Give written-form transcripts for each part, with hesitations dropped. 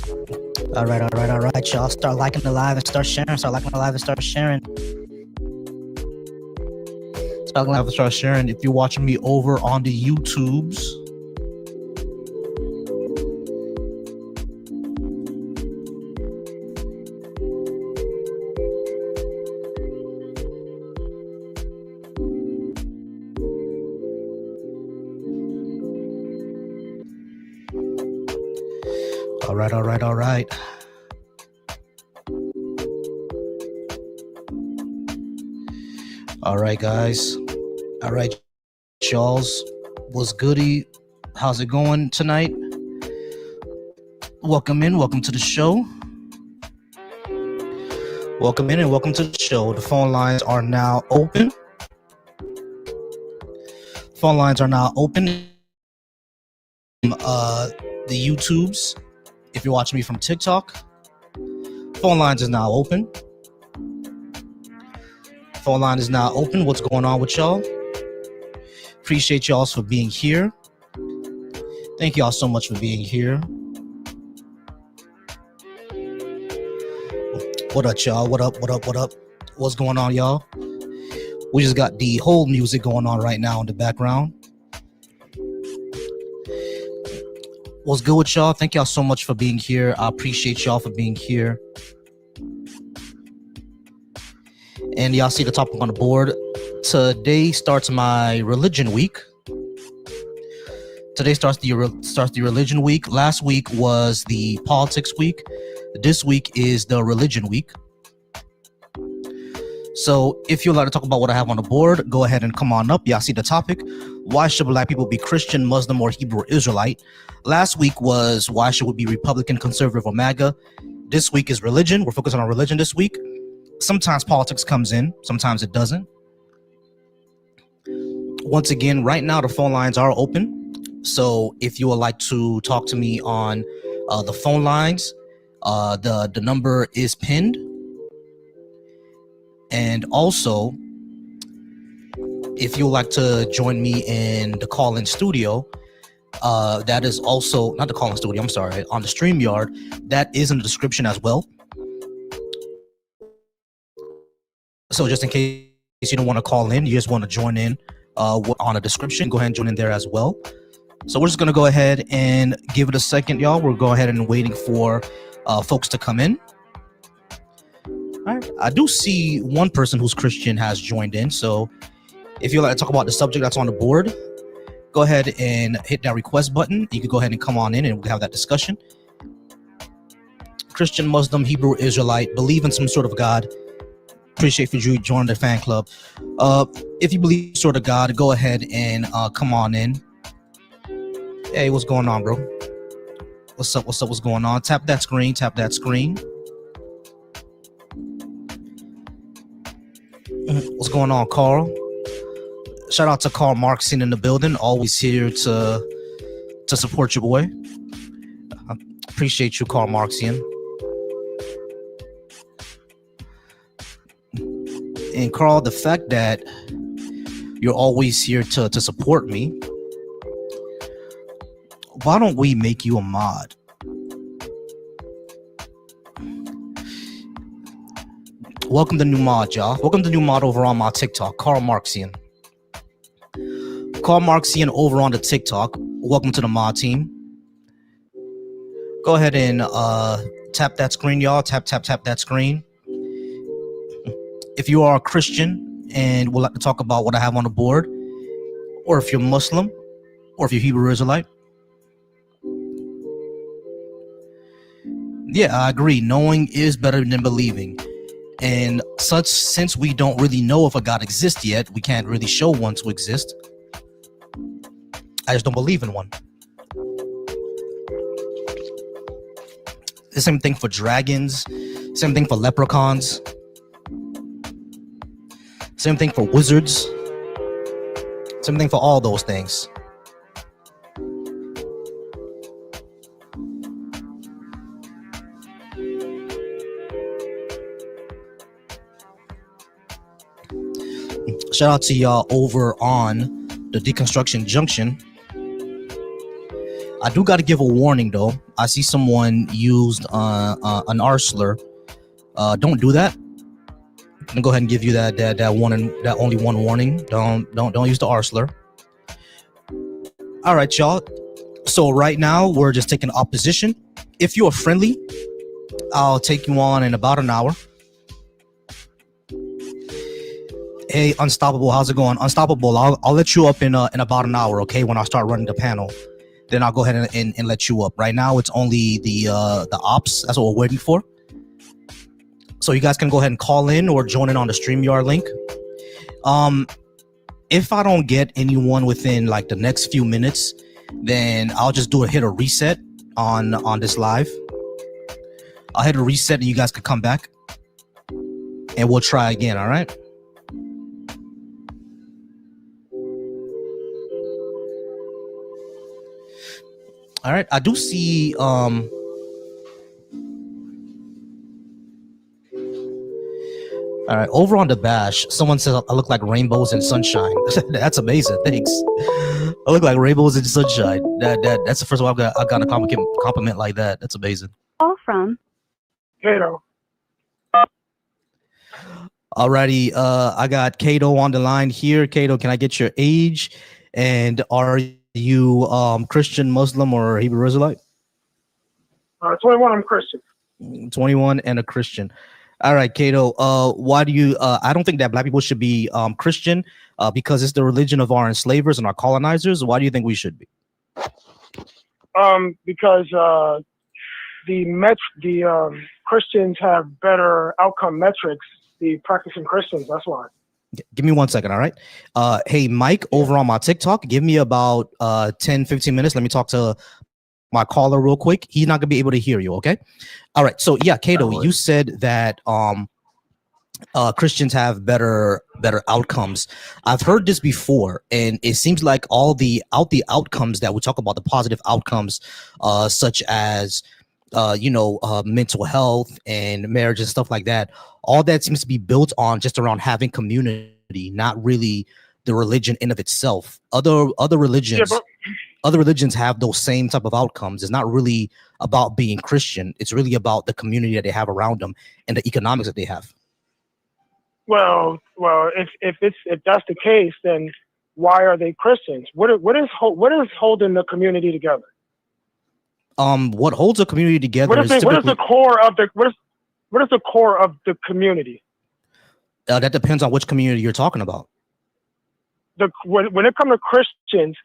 All right, y'all. Start liking the live and start sharing. Start liking the live and start sharing. Start live and start sharing. If you're watching me over on the YouTubes, all right. All right, guys. All right, y'all's. What's goody? How's it going tonight? Welcome in. Welcome to the show. Welcome in and welcome to the show. The phone lines are now open. Phone lines are now open. The YouTubes. If you're watching me from TikTok, phone lines is now open. Phone line is now open. What's going on with y'all? Appreciate y'all for being here. Thank y'all so much for being here. What up, y'all? What up? What's going on, y'all? We just got the whole music going on right now in the background. What's good with y'all? Thank y'all so much for being here. I appreciate y'all for being here. And y'all see the topic on the board. Today starts my religion week. Today starts the religion week. Last week was the politics week. This week is the religion week. So if you'd like to talk about what I have on the board, go ahead and come on up. Y'all see the topic. Why should Black people be Christian, Muslim, or Hebrew or Israelite? Last week was why should we be Republican, conservative, or MAGA? This week is religion. We're focusing on religion this week. Sometimes politics comes in. Sometimes it doesn't. Once again, right now the phone lines are open. So if you would like to talk to me on the phone lines, the number is pinned. And also, if you would like to join me in the call-in studio, that is also, not the call-in studio, I'm sorry, on the StreamYard, that is in the description as well. So just in case you don't want to call in, you just want to join in on a description, go ahead and join in there as well. So we're just going to go ahead and give it a second, y'all. We'll go ahead and waiting for folks to come in. All right. I do see one person who's Christian has joined in. So if you'd like to talk about the subject that's on the board, go ahead and hit that request button. You can go ahead and come on in and we'll have that discussion. Christian, Muslim, Hebrew, Israelite, believe in some sort of God. Appreciate for you joining the fan club. If you believe sort of God, go ahead and come on in. Hey, what's going on, bro? What's up? What's going on? Tap that screen. What's going on, Carl? Shout out to Carl Marxian in the building. Always here to support your boy. Appreciate you, Carl Marxian. And Carl, the fact that you're always here to support me, why don't we make you a mod? Welcome to new mod, y'all. Welcome to new mod over on my TikTok, Carl Marxian. Carl Marxian over on the TikTok. Welcome to the mod team. Go ahead and tap that screen, y'all. Tap that screen. If you are a Christian and would like to talk about what I have on the board, or if you're Muslim, or if you're Hebrew Israelite. Yeah, I agree. Knowing is better than believing. And since we don't really know if a God exists yet, we can't really show one to exist. I just don't believe in one. The same thing for dragons, same thing for leprechauns, same thing for wizards, same thing for all those things. Shout out to y'all over on the Deconstruction Junction. I do got to give a warning though. I see someone used an R slur. Don't do that. I'm gonna go ahead and give you that one and that only one warning. Don't use the R slur. All right, y'all. So right now we're just taking opposition. If you're friendly, I'll take you on in about an hour. Hey, Unstoppable, how's it going? Unstoppable, I'll let you up in about an hour, okay? When I start running the panel, then I'll go ahead and let you up. Right now, it's only the ops. That's what we're waiting for. So you guys can go ahead and call in or join in on the StreamYard link. If I don't get anyone within like the next few minutes, then I'll just hit a reset on this live. I'll hit a reset and you guys can come back and we'll try again, all right? All right, I do see all right, over on the bash, someone says I look like rainbows and sunshine. That's amazing. Thanks. I look like rainbows and sunshine. That's the first one I've got a compliment like that. That's amazing. All from Kato. Alrighty, I got Kato on the line here. Kato, can I get your age? And are you Christian, Muslim, or Hebrew Israelite? 21, I'm Christian. 21 and a Christian. All right, Kato. Why do you? I don't think that black people should be Christian because it's the religion of our enslavers and our colonizers. Why do you think we should be? Because the Christians have better outcome metrics. The practicing Christians. That's why. Give me 1 second, all right? Hey, Mike, over on my TikTok, give me about 10, 15 minutes. Let me talk to my caller real quick. He's not going to be able to hear you, okay? All right, so yeah, Kato, you said that Christians have better outcomes. I've heard this before, and it seems like all the outcomes that we talk about, the positive outcomes, such as mental health and marriage and stuff like that, all that seems to be built on just around having community, not really the religion in of itself. Other religions, other religions have those same type of outcomes. It's not really about being Christian. It's really about the community that they have around them and the economics that they have. Well, if that's the case, then why are they Christians? What is holding the community together? What holds a community together? What is the core of the community? That depends on which community you're talking about. When it comes to Christians,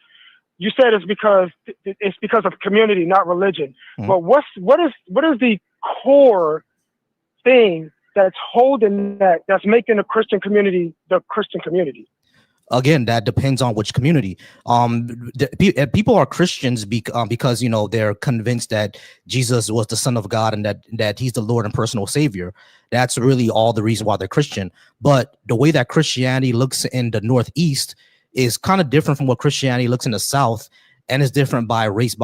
you said it's because of community, not religion. Mm-hmm. But what is the core thing that's holding that's making the Christian community the Christian community? Again, that depends on which community. People are Christians because they're convinced that Jesus was the Son of God and that He's the Lord and personal Savior. That's really all the reason why they're Christian. But the way that Christianity looks in the Northeast is kind of different from what Christianity looks in the South, and it's different by race.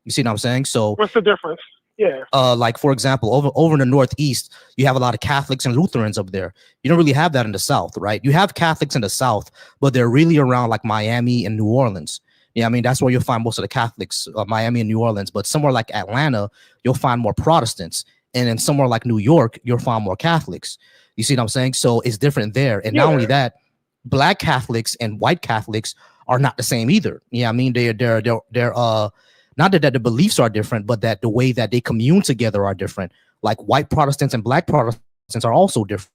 You see what I'm saying? So what's the difference? Yeah. Like for example, over in the Northeast, you have a lot of Catholics and Lutherans up there. You don't really have that in the South, right? You have Catholics in the South, but they're really around like Miami and New Orleans. Yeah, I mean, that's where you'll find most of the Catholics, Miami and New Orleans. But somewhere like Atlanta, you'll find more Protestants. And then somewhere like New York, you'll find more Catholics. You see what I'm saying? So it's different there. And not only that, Black Catholics and white Catholics are not the same either. Yeah, I mean, they're not that the beliefs are different, but that the way that they commune together are different. Like white Protestants and Black Protestants are also different.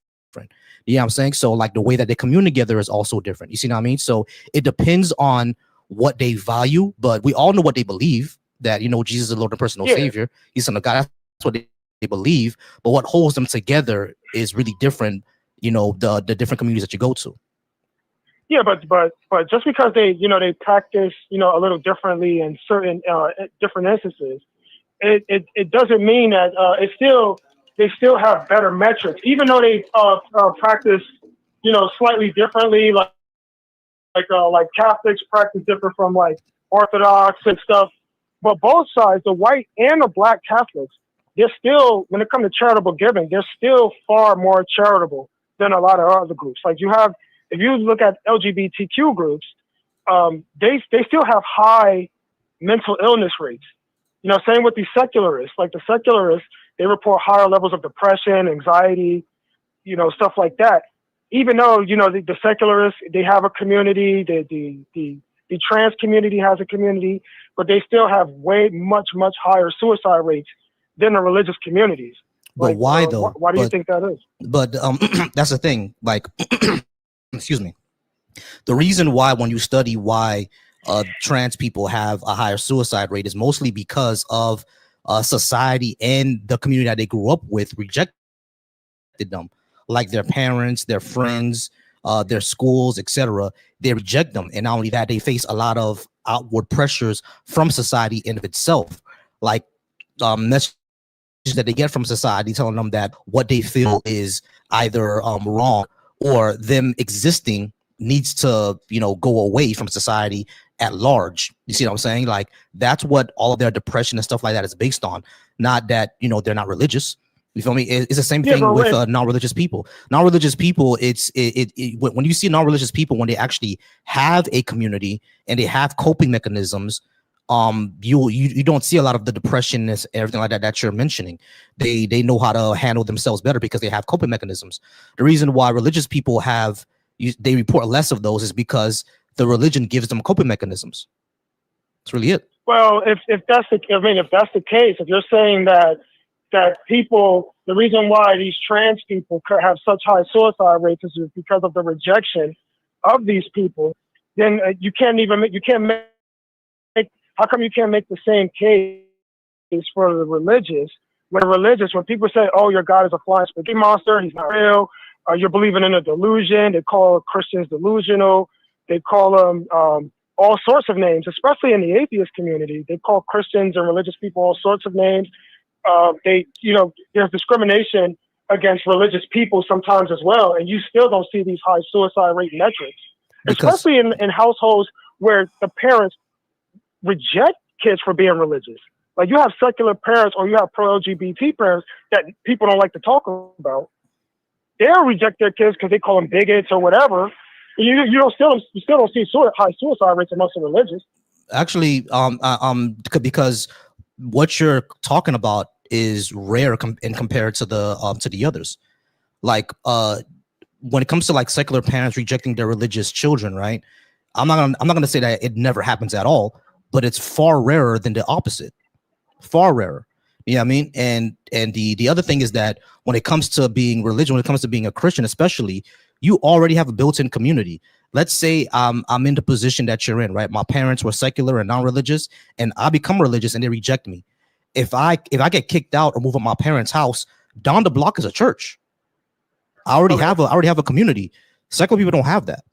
You know what I'm saying? So like the way that they commune together is also different. You see what I mean? So it depends on what they value, but we all know what they believe, that, Jesus is the Lord and personal Savior. He's Son of God. That's what they believe. But what holds them together is really different, the different communities that you go to. Yeah, but just because they practice a little differently in certain different instances, it doesn't mean that they still have better metrics, even though they practice slightly differently, like Catholics practice different from like Orthodox and stuff. But both sides, the white and the Black Catholics, they're still, when it comes to charitable giving, they're still far more charitable than a lot of other groups. Like if you look at LGBTQ groups, they still have high mental illness rates. Same with the secularists. Like the secularists, they report higher levels of depression, anxiety, stuff like that. Even though, the secularists, they have a community, the trans community has a community, but they still have much higher suicide rates than the religious communities. But why though? Why do you think that is? But that's the thing. Like, excuse me. The reason why, when you study why trans people have a higher suicide rate, is mostly because of society and the community that they grew up with rejected them, like their parents, their friends, their schools, etc. They reject them, and not only that, they face a lot of outward pressures from society in of itself, like messages that they get from society telling them that what they feel is either wrong, or them existing needs to go away from society at large. You see what I'm saying? Like, that's what all of their depression and stuff like that is based on. Not that they're not religious. You feel me? It's the same thing with non-religious people. Non-religious people, when you see non-religious people, when they actually have a community and they have coping mechanisms, you don't see a lot of the depression and everything like that you're mentioning. They know how to handle themselves better because they have coping mechanisms. The reason why religious people they report less of those is because the religion gives them coping mechanisms. That's really it. Well, if that's the case, if you're saying that people, the reason why these trans people have such high suicide rates is because of the rejection of these people, then you can't make, how come you can't make the same case for the religious? When people say, oh, your God is a flying spaghetti monster, he's not real, you're believing in a delusion, they call Christians delusional, they call them all sorts of names, especially in the atheist community. They call Christians and religious people all sorts of names. There's discrimination against religious people sometimes as well, and you still don't see these high suicide rate metrics, especially in households where the parents reject kids for being religious. Like, you have secular parents or you have pro-LGBT parents that people don't like to talk about. They'll reject their kids because they call them bigots or whatever. You still don't see high suicide rates amongst the religious. Actually, because what you're talking about is rare in compared to the others. Like, when it comes to like secular parents rejecting their religious children, right? I'm not gonna say that it never happens at all, but it's far rarer than the opposite. Far rarer. You know what I mean? And the other thing is that when it comes to being religion, when it comes to being a Christian, especially, you already have a built-in community. Let's say I'm in the position that you're in, right? My parents were secular and non-religious, and I become religious and they reject me. If I get kicked out or move out my parents' house, down the block is a church. I already have a community. Secular people don't have that.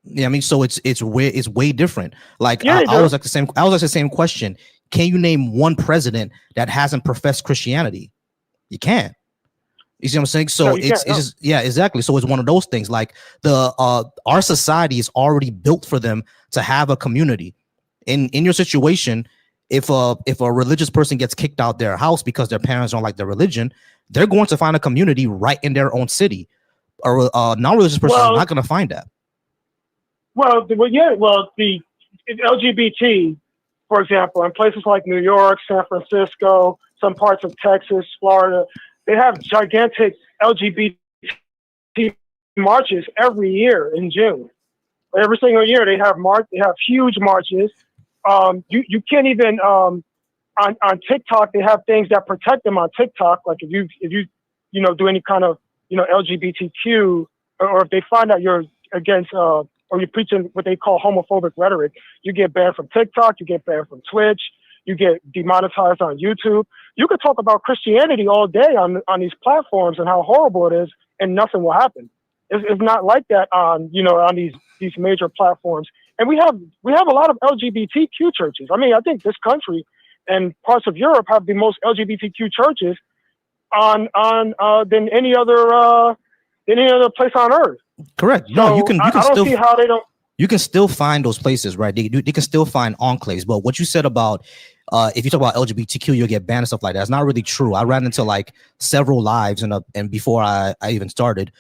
Yeah, I mean, so it's way different. Like, I was like the same question. Can you name one president that hasn't professed Christianity? You can't. You see what I'm saying? So it's just, yeah, exactly. So it's one of those things. Like, our society is already built for them to have a community. In your situation, if a religious person gets kicked out their house because their parents don't like their religion, they're going to find a community right in their own city. Or a non-religious person is not going to find that. The LGBT, for example, in places like New York, San Francisco, some parts of Texas, Florida, they have gigantic LGBT marches every year in June. Every single year they have huge marches. You can't even on TikTok, they have things that protect them on TikTok. Like, if you do any kind of LGBTQ, or if they find out you're against or you're preaching what they call homophobic rhetoric, you get banned from TikTok, you get banned from Twitch, you get demonetized on YouTube. You could talk about Christianity all day on these platforms and how horrible it is, and nothing will happen. It's not like that on these major platforms. And we have a lot of LGBTQ churches. I mean, I think this country and parts of Europe have the most LGBTQ churches than any other place on earth. Correct. So no, I don't see how they don't. You can still find those places, right? They can still find enclaves. But what you said about if you talk about LGBTQ, you'll get banned and stuff like that. It's not really true. I ran into like several lives and before I even started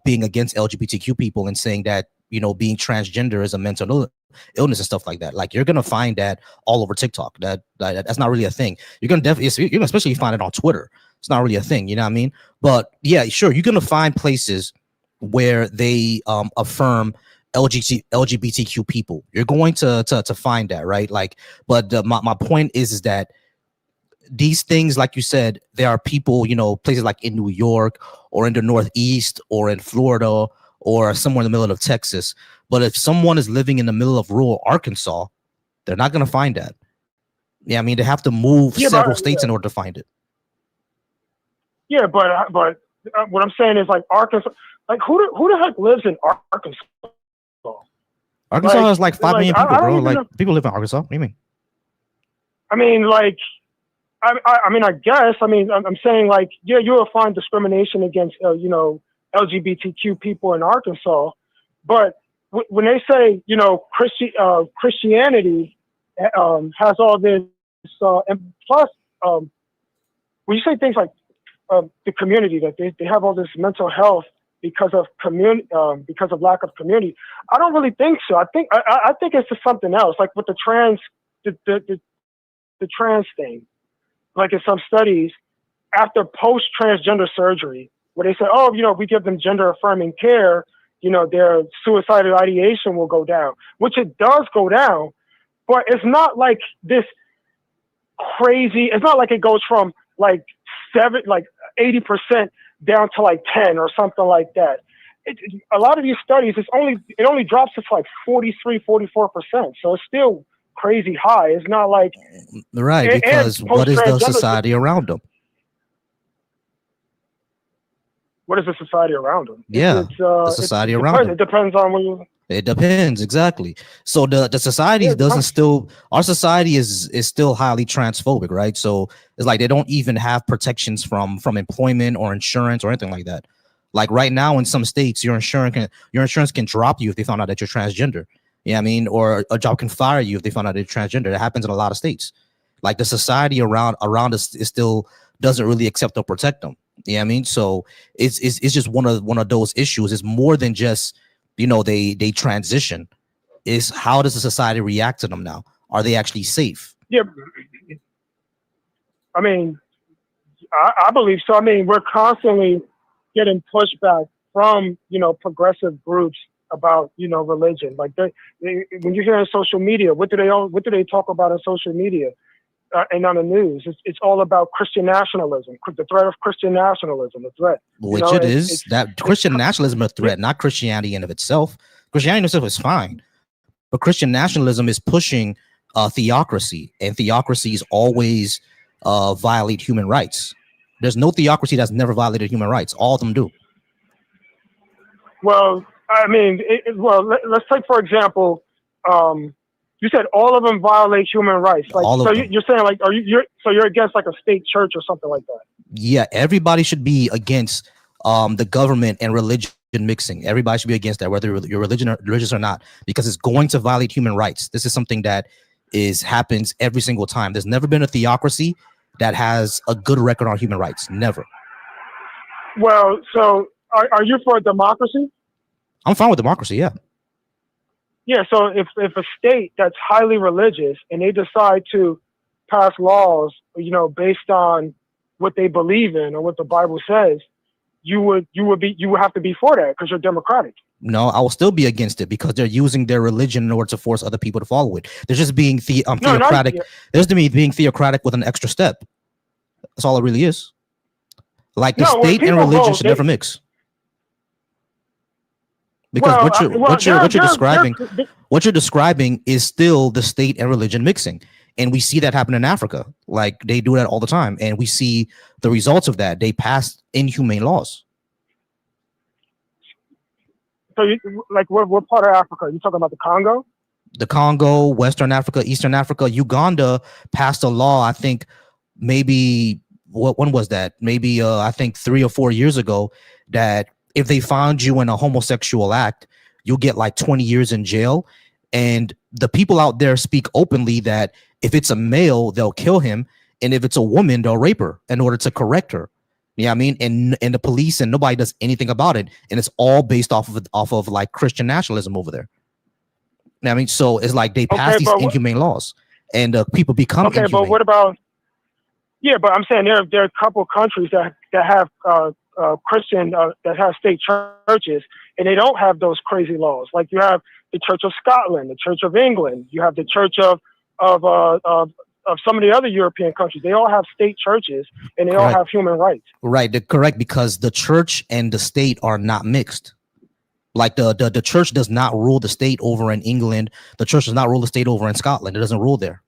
being against LGBTQ people and saying that being transgender is a mental illness and stuff like that. Like you're gonna find that all over TikTok. That's not really a thing. You're gonna definitely, you're gonna especially find it on Twitter. It's not really a thing. You know what I mean? But yeah, sure, you're gonna find places where they affirm LGBTQ people. You're going to find that, right? Like, but my point is that these things, like you said, there are people, you know, places like in New York or in the Northeast or in Florida or somewhere in the middle of Texas. But if someone is living in the middle of rural Arkansas, they're not going to find that. Yeah, I mean, they have to move several states in order to find it. Yeah, but what I'm saying is like Arkansas, like who the heck lives in Arkansas? Arkansas has like 5 million people, bro. Like people live in Arkansas. What do you mean? I mean, like, I mean, I guess. I mean, I'm saying like, yeah, you will find discrimination against, you know, LGBTQ people in Arkansas, but when they say, you know, Christianity has all this, and plus, when you say things like the community, that they have all this mental health because of because of lack of community, I don't really think so. I think it's just something else, like with the trans thing. Like in some studies, after post-transgender surgery, where they say, oh, you know, we give them gender-affirming care, you know, their suicidal ideation will go down, which it does go down, but it's not like this crazy. It's not like it goes from like 80% down to like 10 or something like that. A lot of these studies, it only drops to like 43, 44%. So it's still crazy high. It's not like right, because what is the society around them? What is the society around them? Yeah, the society around them. It depends on when you. It depends, exactly. So the society doesn't still, our society is still highly transphobic, right? So it's like they don't even have protections from employment or insurance or anything like that. Like right now in some states, your insurance can drop you if they found out that you're transgender. Yeah, I mean, or a job can fire you if they found out they're transgender. That happens in a lot of states. Like the society around us is still doesn't really accept or protect them. Yeah, I mean, so it's just one of those issues. It's more than just, you know, they transition. Is how does the society react to them now? Are they actually safe? Yeah, I mean, I believe so. I mean, we're constantly getting pushback from, you know, progressive groups about, you know, religion. Like when you hear on social media, what do they talk about on social media and on the news? It's all about Christian nationalism, the threat of Christian nationalism, the threat. Which that Christian nationalism is a threat, not Christianity in of itself. Christianity in itself is fine, but Christian nationalism is pushing theocracy, and theocracies always violate human rights. There's no theocracy that's never violated human rights. All of them do. Well, I mean, let's take, for example, you said all of them violate human rights. Like, so you're saying, like, you're against like a state church or something like that? Yeah, everybody should be against the government and religion mixing. Everybody should be against that, whether you're religious or not, because it's going to violate human rights. This is something that happens every single time. There's never been a theocracy that has a good record on human rights. Never. Well, so are you for democracy? I'm fine with democracy, yeah. Yeah, so if a state that's highly religious and they decide to pass laws, you know, based on what they believe in or what the Bible says, you would have to be for that because you're democratic. No, I will still be against it because they're using their religion in order to force other people to follow it. They're just being theocratic. There's to me being theocratic with an extra step. That's all it really is. Like the state and religion should never mix. Because what you're describing is still the state and religion mixing. And we see that happen in Africa. Like they do that all the time. And we see the results of that. They pass inhumane laws. So what part of Africa? Are you talking about the Congo? The Congo, Western Africa, Eastern Africa. Uganda passed a law, I think maybe, when was that? Maybe I think 3 or 4 years ago, that if they found you in a homosexual act, you'll get like 20 years in jail. And the people out there speak openly that if it's a male, they'll kill him. And if it's a woman, they'll rape her in order to correct her. Yeah, I mean, and the police and nobody does anything about it. And it's all based off of like Christian nationalism over there. I mean, so it's like they pass Okay, these but inhumane laws, and people become okay, but inhumane. what about? Yeah, but I'm saying there are a couple of countries that have Christian that have state churches, and they don't have those crazy laws. Like you have the Church of Scotland, the Church of England, you have the Church of uh, of, of some of the other European countries. They all have state churches, and they all Correct. have human rights. Right. Correct. Because the church and the state are not mixed. Like the church does not rule the state over in England. The church does not rule the state over in Scotland. It doesn't rule there.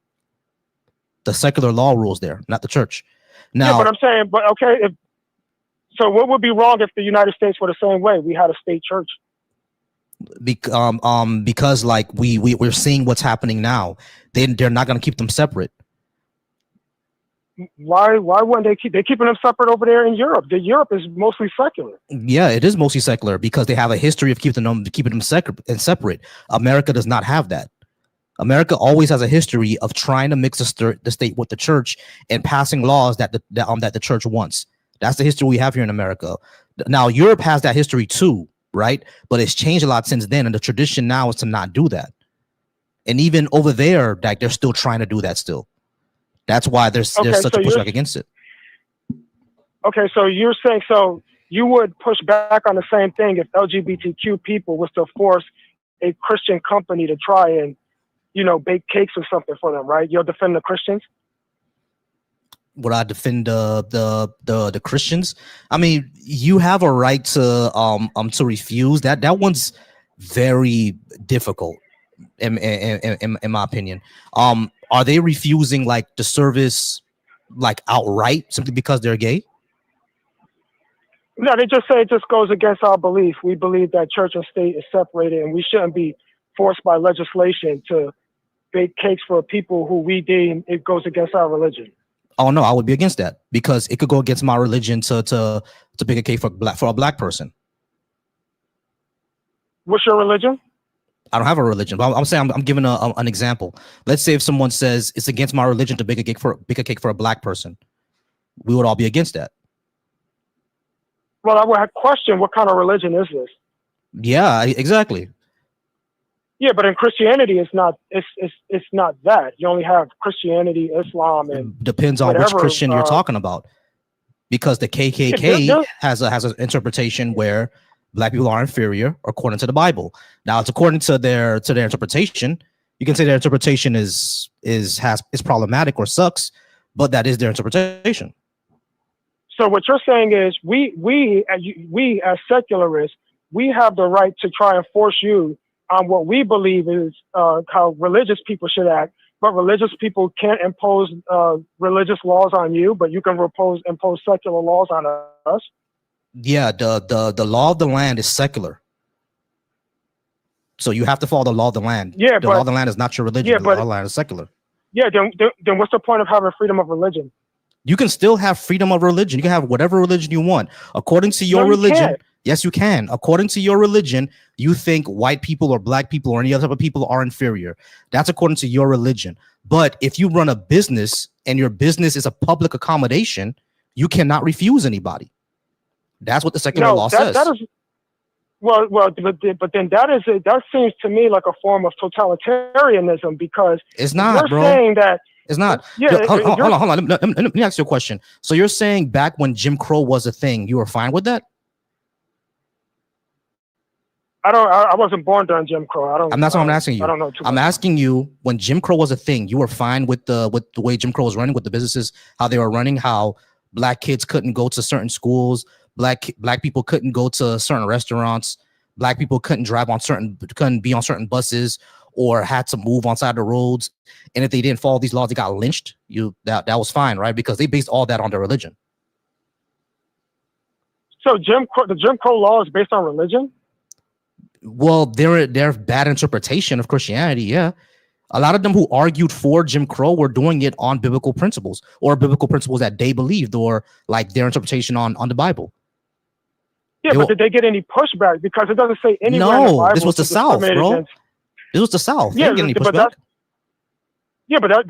The secular law rules there, not the church. Yeah, but Now, I'm saying, but okay, so what would be wrong if the United States were the same way? We had a state church. because like we're seeing what's happening now. They're not going to keep them separate. Why wouldn't they're keeping them separate over there in Europe? Europe is mostly secular. Yeah, it is mostly secular because they have a history of keeping them separate. America does not have that. America always has a history of trying to mix the state with the church and passing laws that the church wants. That's the history we have here in America. Now, Europe has that history too, right? But it's changed a lot since then, and the tradition now is to not do that. And even over there, like they're still trying to do that still. That's why there's Okay, such so a pushback against it. okay, so you're saying so you would push back on the same thing if LGBTQ people was to force a Christian company to try and bake cakes or something for them, right? You'll defend the Christians. Would I defend the Christians? I mean, you have a right to refuse. That one's very difficult in my opinion. Are they refusing like the service like outright simply because they're gay? No, they just say it just goes against our belief. We believe that church and state is separated, and we shouldn't be forced by legislation to bake cakes for people who we deem it goes against our religion. Oh no, I would be against that because it could go against my religion to bake a cake for a black person. What's your religion? I don't have a religion, but I'm saying I'm giving an example. Let's say if someone says it's against my religion to bake a cake for a black person, we would all be against that. Well, I would question what kind of religion is this? Yeah, exactly. Yeah, but in Christianity, it's not. It's not that. You only have Christianity, Islam, and it depends on which Christian you're talking about. Because the KKK has an interpretation where black people are inferior according to the Bible. Now, it's according to their interpretation. You can say their interpretation is problematic or sucks, but that is their interpretation. So what you're saying is we as secularists, we have the right to try and force you on what we believe is how religious people should act, but religious people can't impose religious laws on you, but you can impose secular laws on us. Yeah, the law of the land is secular. So you have to follow the law of the land. Yeah, the law of the land is not your religion. Yeah, the law of the land is secular. Yeah, then what's the point of having freedom of religion? You can still have freedom of religion. You can have whatever religion you want. According to your religion, yes, you can. According to your religion, you think white people or black people or any other type of people are inferior. That's according to your religion. But if you run a business and your business is a public accommodation, you cannot refuse anybody. That's what the secular law says. That is, but then that seems to me like a form of totalitarianism because it's not, you're saying that it's not. Yeah, hold on. Let me ask you a question. So you're saying back when Jim Crow was a thing, you were fine with that? I wasn't born during Jim Crow. That's what I'm asking you. I don't know. I'm asking you, when Jim Crow was a thing, you were fine with the way Jim Crow was running, with the businesses, how they were running, how black kids couldn't go to certain schools, black people couldn't go to certain restaurants, black people couldn't be on certain buses, or had to move on side of the roads, and if they didn't follow these laws, they got lynched. That was fine, right? Because they based all that on their religion. So the Jim Crow law is based on religion? Well, they're bad interpretation of Christianity. Yeah, a lot of them who argued for Jim Crow were doing it on biblical principles, or biblical principles that they believed, or like their interpretation on the Bible. Yeah, but did they get any pushback? Because it doesn't say anywhere in the Bible. This was the South, bro. This was the South. Yeah, but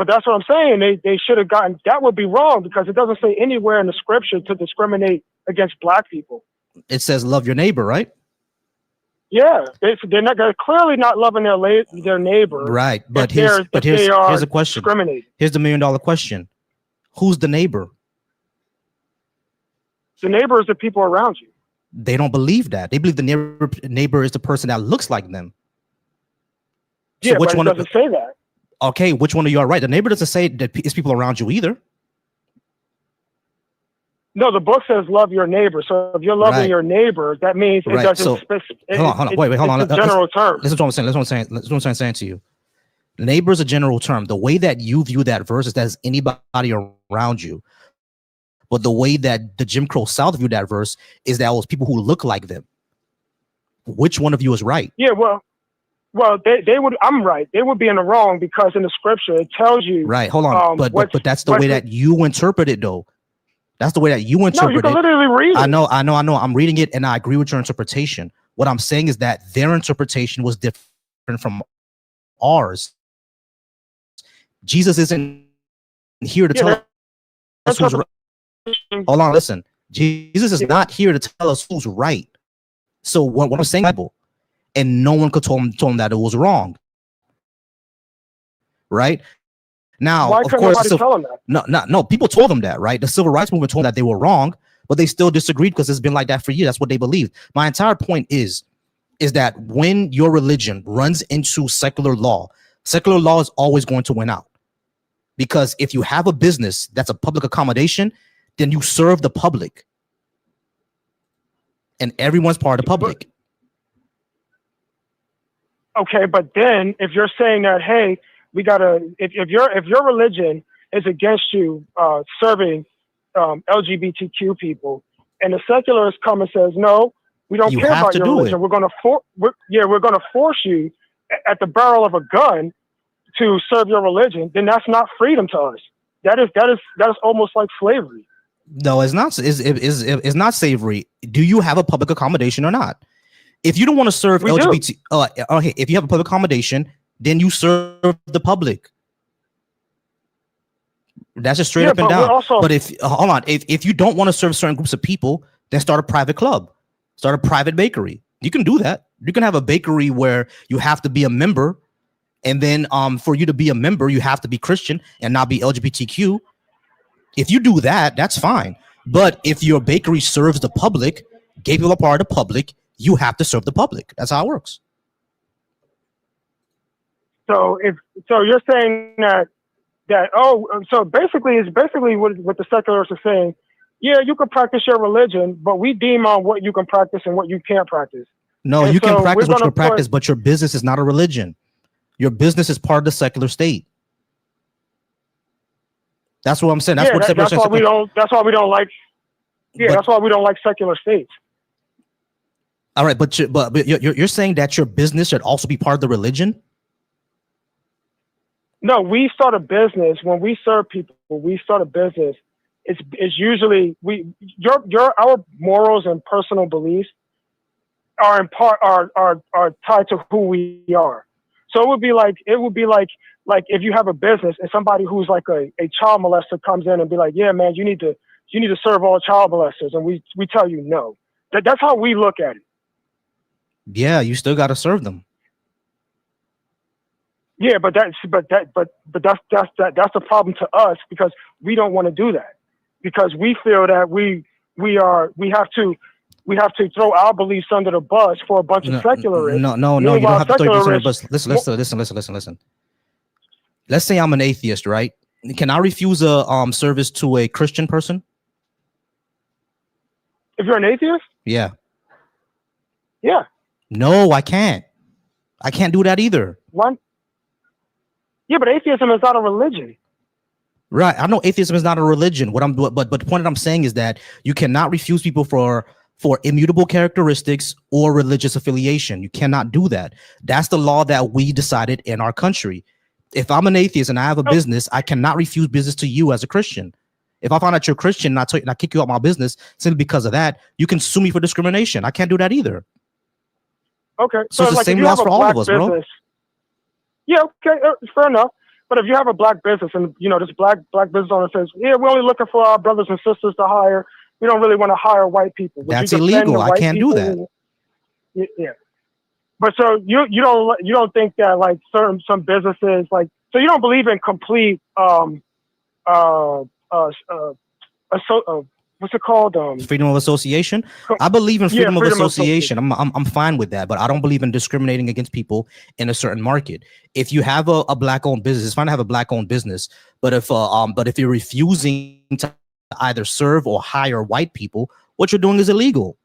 that's what I'm saying. They should have gotten. That would be wrong because it doesn't say anywhere in the scripture to discriminate against black people. It says love your neighbor, right? Yeah, they're clearly not loving their neighbor. Right. But If they here's are a question. discriminating. Here's the $1 million question. Who's the neighbor? The neighbor is the people around you. They don't believe that. They believe the neighbor is the person that looks like them. So Yeah, which but one? it doesn't say that. Okay, which one of you are right? The neighbor doesn't say that it's people around you either. No, the book says love your neighbor. So if you're loving your neighbor, that means it doesn't. So hold on. Wait, hold on. It's a general term. Listen to what I'm saying. Listen to what I'm saying to you. Neighbor is a general term. The way that you view that verse is that it's anybody around you. But the way that the Jim Crow South viewed that verse is that it was people who look like them. Which one of you is right? Yeah, well, they would. I'm right. They would be in the wrong because in the scripture it tells you. Right. Hold on. But that's the way that you interpret it, though. That's the way that you interpret it. No, you can literally read it. I know. I'm reading it, and I agree with your interpretation. What I'm saying is that their interpretation was different from ours. Jesus isn't here to tell us who's right. Hold on, listen. Jesus is not here to tell us who's right. So what I'm saying, and no one could told him that it was wrong. Right? Now, why of course, tell him that? No. People told them that, right? The civil rights movement told them that they were wrong, but they still disagreed because it's been like that for years. That's what they believed. My entire point is that when your religion runs into secular law is always going to win out. Because if you have a business that's a public accommodation, then you serve the public, and everyone's part of the public. Okay, but then if you're saying that, hey, we gotta, if your religion is against you serving LGBTQ people, and the secularists come and says, no, we don't care about your religion. We're gonna force you at the barrel of a gun to serve your religion. Then that's not freedom to us. That is almost like slavery. No, it's not. It's not slavery. Do you have a public accommodation or not? If you don't want to serve LGBT, okay, if you have a public accommodation, then you serve the public. That's just straight up and down. But if hold on, if you don't want to serve certain groups of people, then start a private club, start a private bakery. You can do that. You can have a bakery where you have to be a member, and then for you to be a member, you have to be Christian and not be LGBTQ. If you do that, that's fine. But if your bakery serves the public, gay people are part of the public, you have to serve the public. That's how it works. So you're saying that so basically it's what the secularists are saying. Yeah, you can practice your religion, but we deem on what you can practice and what you can't practice. No, you can practice what you can practice, but your business is not a religion. Your business is part of the secular state. That's what I'm saying. That's why we don't like. Yeah, that's why we don't like secular states. All right, but you're saying that your business should also be part of the religion? No, we start a business when we serve people. We start a business. It's usually our morals and personal beliefs are in part are tied to who we are. So it would be like if you have a business and somebody who's like a child molester comes in and be like, yeah, man, you need to serve all child molesters, and we tell you no. That's how we look at it. Yeah, you still got to serve them. Yeah, but that's the problem to us, because we don't want to do that, because we feel that we have to throw our beliefs under the bus for a bunch of secularists. No, you don't have to throw your beliefs under the bus. Listen. Let's say I'm an atheist, right? Can I refuse a service to a Christian person? If you're an atheist? Yeah. Yeah. No, I can't. I can't do that either. Why? Yeah, but atheism is not a religion. Right. I know atheism is not a religion. But the point that I'm saying is that you cannot refuse people for immutable characteristics or religious affiliation. You cannot do that. That's the law that we decided in our country. If I'm an atheist and I have a business, I cannot refuse business to you as a Christian. If I find out you're a Christian and I kick you out my business simply because of that, you can sue me for discrimination. I can't do that either. Okay. So it's the same laws for all of us, bro. Yeah, okay, fair enough. But if you have a black business and, this black business owner says, yeah, we're only looking for our brothers and sisters to hire. We don't really want to hire white people. That's illegal. I can't do that. Yeah. But so you don't think that like some businesses like so you don't believe in complete uh uh, uh, what's it called Freedom of association. co- I believe in yeah, freedom of freedom of association. association. I'm fine with that, but I don't believe in discriminating against people in a certain market. If you have a black owned business, it's fine to have a black owned business, but if you're refusing to either serve or hire white people, what you're doing is illegal.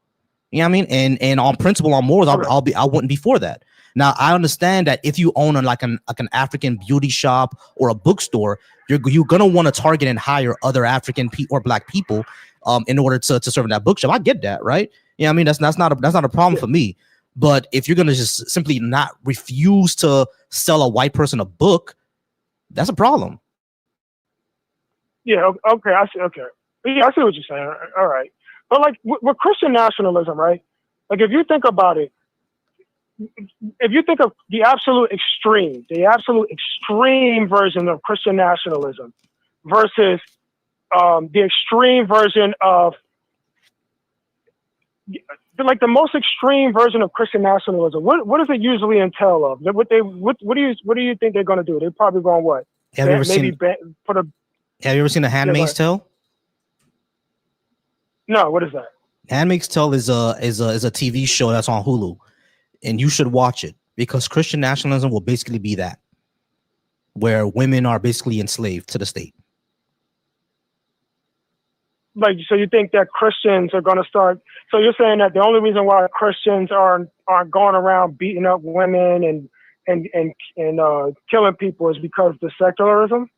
You know what I mean? And on principle, on morals, Okay. I wouldn't be for that. Now I understand that if you own like an African beauty shop or a bookstore, you're gonna want to target and hire other African or black people in order to serve in that bookshop. I get that, right? You know what I mean? That's not a problem Yeah. for me. But if you're gonna just simply not refuse to sell a white person a book, that's a problem. Yeah. Okay. I see. Okay. Yeah, I see what you're saying. All right. But like with Christian nationalism, right? Like if you think about it, if you think of the absolute extreme version of Christian nationalism versus the extreme version of like the most extreme version of Christian nationalism, what does it usually entail of? What do you think they're going to do? They're probably going what? Have you ever Maybe seen put a Have you ever seen The yeah. Go Handmaid's ahead. Tale? No, what is that? Handmaid's Tale is a TV show that's on Hulu, and you should watch it because Christian nationalism will basically be that, where women are basically enslaved to the state. Like, so you think that Christians are going to start? So you're saying that the only reason why Christians aren't going around beating up women and killing people is because of the secularism?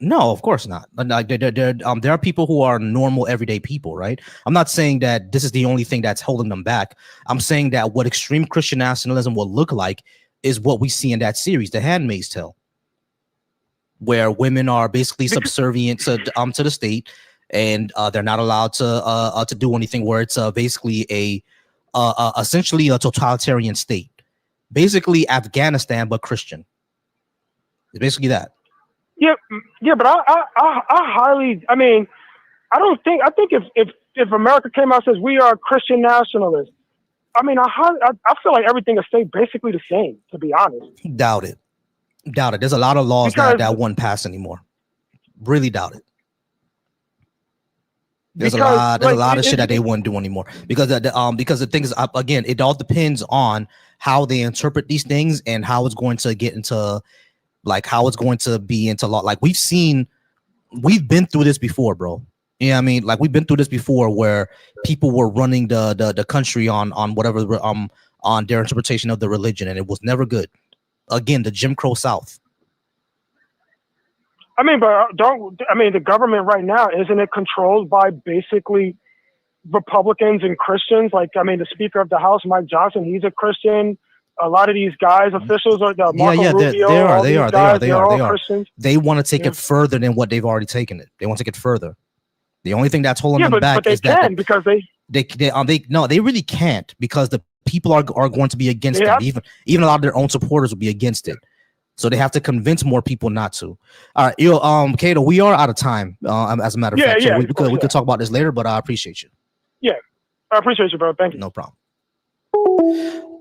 No, of course not. Like there are people who are normal everyday people, right? I'm not saying that this is the only thing that's holding them back. I'm saying that what extreme Christian nationalism will look like is what we see in that series, The Handmaid's Tale, where women are basically Because, subservient to the state, and they're not allowed to do anything. Where it's basically essentially a totalitarian state, basically Afghanistan but Christian. It's basically that. yeah, yeah, but I highly, I mean, I think if America came out and says we are Christian nationalists, I mean, I feel like everything will stay basically the same, to be honest. Doubt it. Doubt it. There's a lot of laws Because that won't pass anymore. Really doubt it. There's a because lot. There's a like lot of shit that they wouldn't do anymore because the thing is again, it all depends on how they interpret these things and how it's going to get into like how it's going to be into law. Like we've been through this before, bro. You know what I mean? Like we've been through this before where people were running the country on whatever on their interpretation of the religion, and it was never good. Again, the Jim Crow South. I mean, but don't I mean the government right now isn't it controlled by basically Republicans and Christians? Like, I mean, the Speaker of the House, Mike Johnson, he's a Christian. A lot of these guys, officials, like Marco Rubio, all these guys, they're all Christians. They want to take Yeah, it further than what they've already taken it. They want to take it further. The only thing that's holding yeah, them but back they is that can because they no, they really can't because the people are going to be against they them. have. Even a lot of their own supporters will be against it. So they have to convince more people not to. All right, Kato, we are out of time. As a matter of Yeah, fact, so yeah, we of course, could talk about this later, but I appreciate you. yeah. I appreciate you, bro. Thank you. No problem.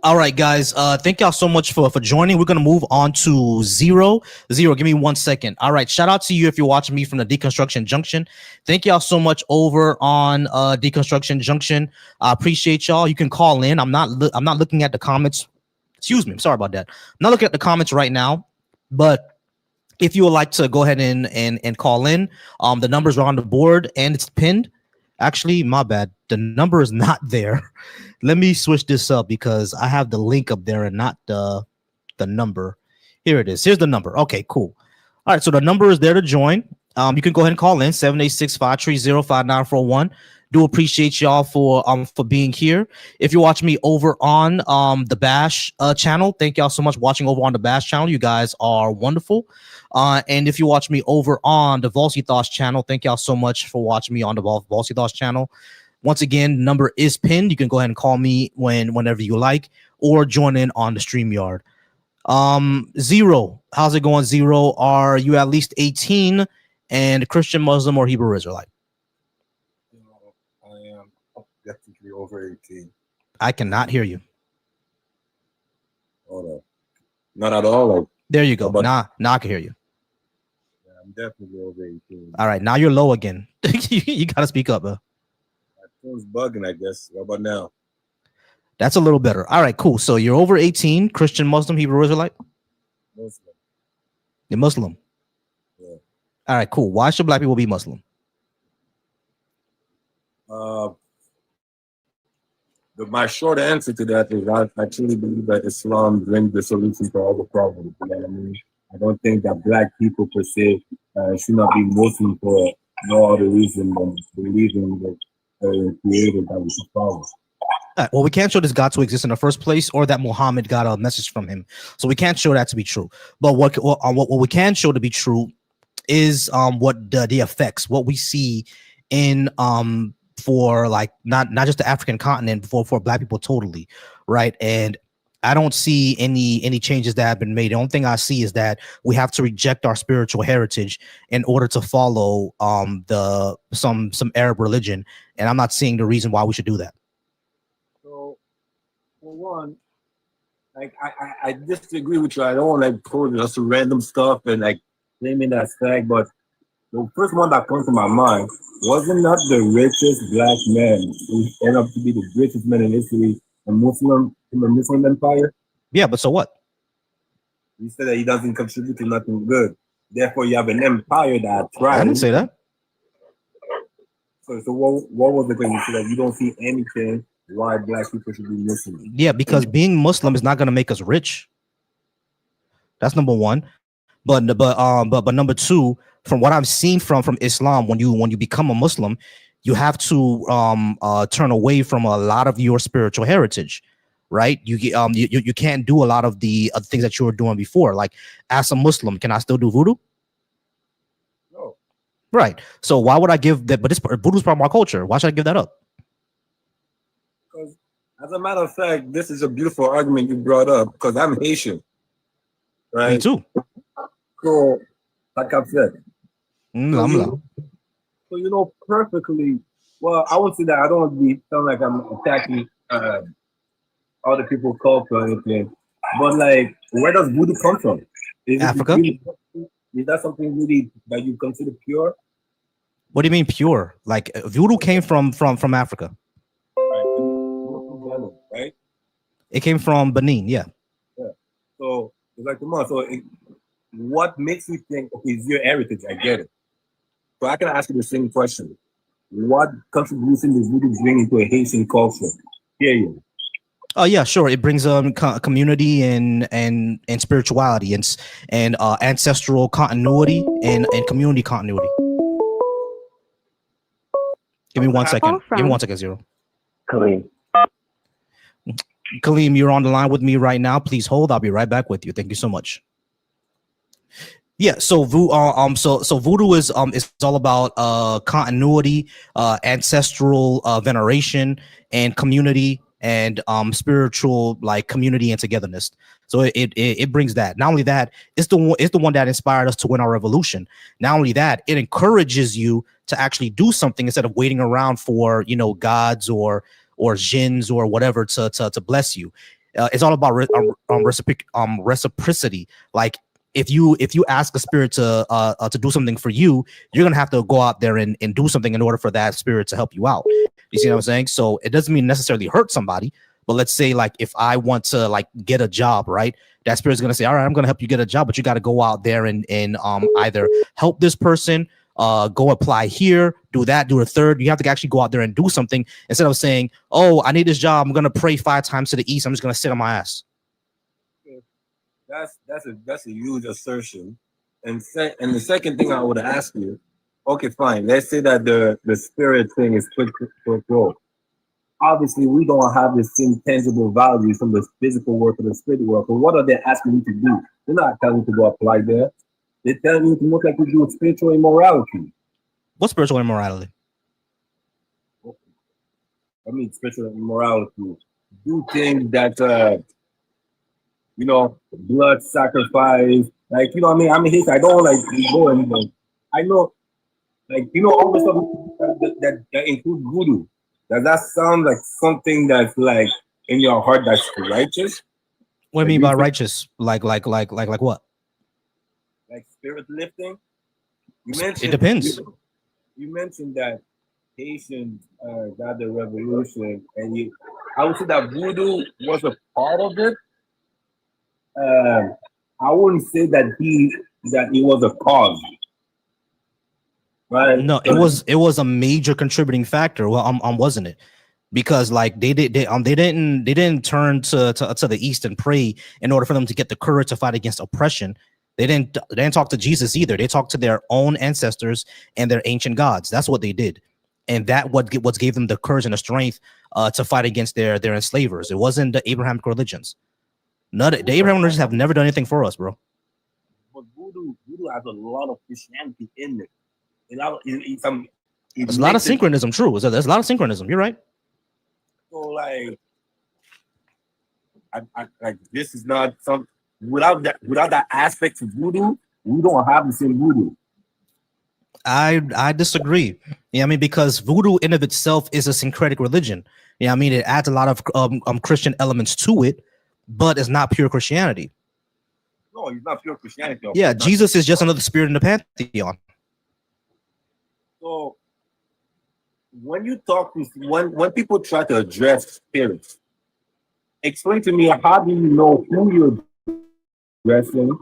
All right, guys. Thank y'all so much for joining. We're gonna move on to Zero. Give me 1 second. All right, shout out to you if you're watching me from the Deconstruction Junction. Thank y'all so much over on Deconstruction Junction. I appreciate y'all. You can call in. I'm not looking at the comments. Excuse me. I'm sorry about that. I'm not looking at the comments right now, but if you would like to go ahead and call in, the numbers are on the board and it's pinned. Actually, my bad. The number is not there. Let me switch this up because I have the link up there and not the number. Here it is. Here's the number. Okay, cool. All right, so the number is there to join. You can go ahead and call in 786-530-5941. Do appreciate y'all for being here. If you're watching me over on the Bash channel, thank y'all so much watching over on the Bash channel. You guys are wonderful. And if you watch me over on the Volsy Thoughts channel, thank y'all so much for watching me on the Volsy Thoughts channel. Once again, number is pinned. You can go ahead and call me whenever you like, or join in on the StreamYard. Zero, how's it going, Zero? Are you at least 18 and Christian, Muslim, or Hebrew Israelite? I am definitely over 18. I cannot hear you. Not at all. Like, There you go. but Now I can hear you. I'm definitely over 18. All right, now you're low again. You gotta speak up, bro. My phone's bugging, I guess. What about now? That's a little better. All right, cool. So you're over 18, Christian, Muslim, Hebrew, Israelite. Muslim. You're Muslim. Yeah. All right, cool. Why should black people be Muslim? Uh, my short answer to that is I truly believe that Islam brings the solution to all the problems. You know what I mean? I don't think that black people per se should not be Muslim for no other reason than believing that creator that we should follow. Well, we can't show this God to exist in the first place, or that Muhammad got a message from him. So we can't show that to be true. But what we can show to be true is what the effects, what we see in for like not just the African continent, for black people totally, right? And I don't see any changes that have been made. The only thing I see is that we have to reject our spiritual heritage in order to follow the some Arab religion, and I'm not seeing the reason why we should do that. So, for one, like I disagree with you. I don't want to like quote just random stuff and like claiming that fact, but the first one that comes to my mind wasn't not the richest black man who ended up to be the richest man in history, a Muslim in the Muslim empire. Yeah, but so what? You said that he doesn't contribute to nothing good. Therefore, you have an empire that I didn't thrives. say that. So what was the thing? You said that you don't see anything why black people should be Muslim. Yeah, because being Muslim is not going to make us rich. That's number one. But number two, from what I've seen from Islam, when you become a Muslim, you have to turn away from a lot of your spiritual heritage, right? You can't do a lot of the things that you were doing before. Like, as a Muslim, can I still do voodoo? No. Right. So why would I give that? But this voodoo is part of my culture. Why should I give that up? Because, as a matter of fact, this is a beautiful argument you brought up. Because I'm Haitian, right? Me too. So, like I've said, So you know perfectly. Well, I would say that I don't want to be sound like I'm attacking other people's culture or anything, but like, where does voodoo come from? Is Africa. Is that something really that you consider pure? What do you mean pure? Like, voodoo came from Africa. Right? It came from Benin. Yeah. So it's like, come on. So what makes you think, okay, it's your heritage? I get it. So I can ask you the same question. What contribution does voodoo bring into a Haitian culture? Period. Oh yeah, sure. It brings community and spirituality and ancestral continuity and community continuity. Give me 1 second. Give me 1 second, Zero. Kaleem, you're on the line with me right now. Please hold. I'll be right back with you. Thank you so much. Yeah, so voodoo is all about continuity, ancestral veneration, and community, and spiritual, like, community and togetherness. So it brings that. Not only that, it's the one that inspired us to win our revolution. Not only that, it encourages you to actually do something instead of waiting around for, you know, gods or jinns or whatever to bless you. It's all about reciprocity. Like, if you ask a spirit to do something for you, you're gonna have to go out there and do something in order for that spirit to help you out. You see what I'm saying? So it doesn't mean necessarily hurt somebody, but let's say, like, if I want to, like, get a job, right? That spirit's gonna say, all right, I'm gonna help you get a job, but you got to go out there and either help this person, go apply here, do that, do a third. You have to actually go out there and do something instead of saying, oh, I need this job, I'm gonna pray 5 times to the east, I'm just gonna sit on my ass. That's a huge assertion. And the second thing I would ask you, okay, fine. Let's say that the spirit thing is quick to grow. Obviously, we don't have the same tangible values from the physical work or the spiritual work. But what are they asking you to do? They're not telling you to go apply there. They're telling you to look like you do with spiritual immorality. What's spiritual immorality? I mean, spiritual immorality. Do things that you know, blood sacrifice, like, you know what I mean? I mean, I don't like go and, like, I know, like, you know, all the stuff that include voodoo. Does that sound like something that's, like, in your heart that's righteous? What do you Like, mean do you by think righteous? Like what? like spirit lifting? You It mentioned depends. you mentioned that Haitians got the revolution, and I would say that voodoo was a part of it. Um, I wouldn't say that he was a cause, right? No, it was a major contributing factor. Well, wasn't it? Because like they didn't turn to the east and pray in order for them to get the courage to fight against oppression. They didn't talk to Jesus either. They talked to their own ancestors and their ancient gods. That's what they did, and what gave them the courage and the strength to fight against their enslavers. It wasn't the Abrahamic religions. None the Abrahamic religions have never done anything for us, bro. But voodoo has a lot of Christianity in it. It There's a lot of makes it synchronism. True, there's a lot of synchronism. You're right. so like like this is not some without that aspect of voodoo, we don't have the same voodoo. I disagree. Yeah, I mean, because voodoo in of itself is a syncretic religion. Yeah, I mean, it adds a lot of Christian elements to it, but it's not pure Christianity. No, it's not pure Christianity, of Yeah, course not. Jesus is just another spirit in the pantheon. So when you talk to when people try to address spirits, explain to me how do you know who you're addressing,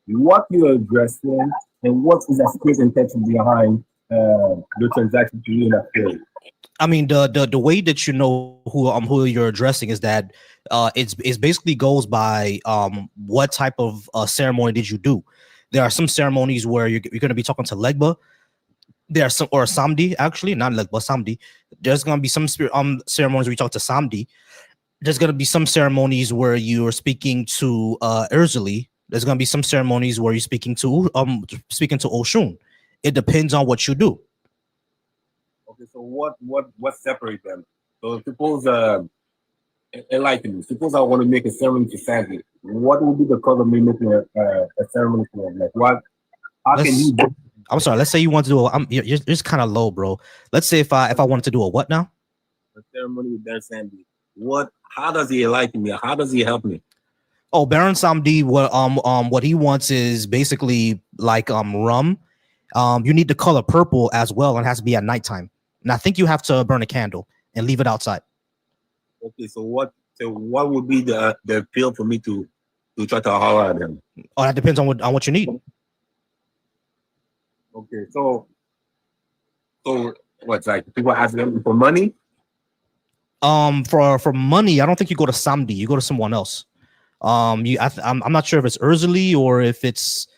what you're addressing, and what is the spirit intention behind the transaction to you in that spirit. I mean, the way that you know who you're addressing is that it's basically goes by what type of ceremony did you do. There are some ceremonies where you're going to be talking to Legba. There are some, or Samdi, actually, not Legba, Samdi. There's going to be some spirit ceremonies where you talk to Samdi. There's going to be some ceremonies where you're speaking to Urzuli. There's going to be some ceremonies where you're speaking to Oshun. It depends on what you do. Okay, so what separates them? So suppose enlighten me. Suppose I want to make a ceremony to Sandy. What would be the cause of me making a ceremony for him? Like what? How can he do I'm sorry. Let's say you want to do you're just kind of low, bro. Let's say if I wanted to do a what now? a ceremony with their Sandy? What? How does he enlighten me? How does he help me? Oh, Baron Samdi, what he wants is basically like rum. You need the color purple as well, and it has to be at nighttime. And I think you have to burn a candle and leave it outside. Okay, so what? So what would be the appeal for me to try to holler at him? Oh, that depends on what you need. Okay, so what's like people asking him for money? For money, I don't think you go to Samdi. You go to someone else. I'm not sure if it's Urzuli or if it's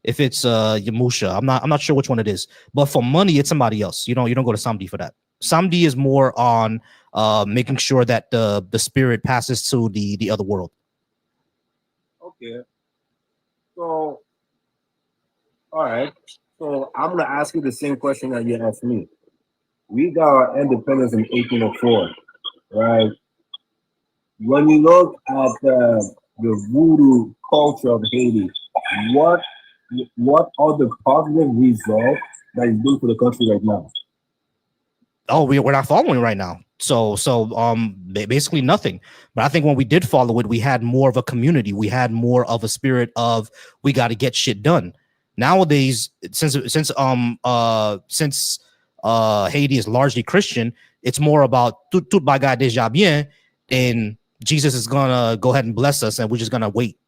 Yamusha. I'm not sure which one it is. But for money, it's somebody else. You don't go to Samdi for that. Samdi is more on making sure that the spirit passes to the other world. Okay, so all right. So I'm gonna ask you the same question that you asked me. We got our independence in 1804, right? When you look at the voodoo culture of Haiti, what what are the positive results that is doing for the country right now? Oh, we're not following right now. So basically nothing. But I think when we did follow it, we had more of a community. We had more of a spirit of we got to get shit done. Nowadays, since Haiti is largely Christian, it's more about tout bagay déjà bien, and Jesus is gonna go ahead and bless us, and we're just gonna wait.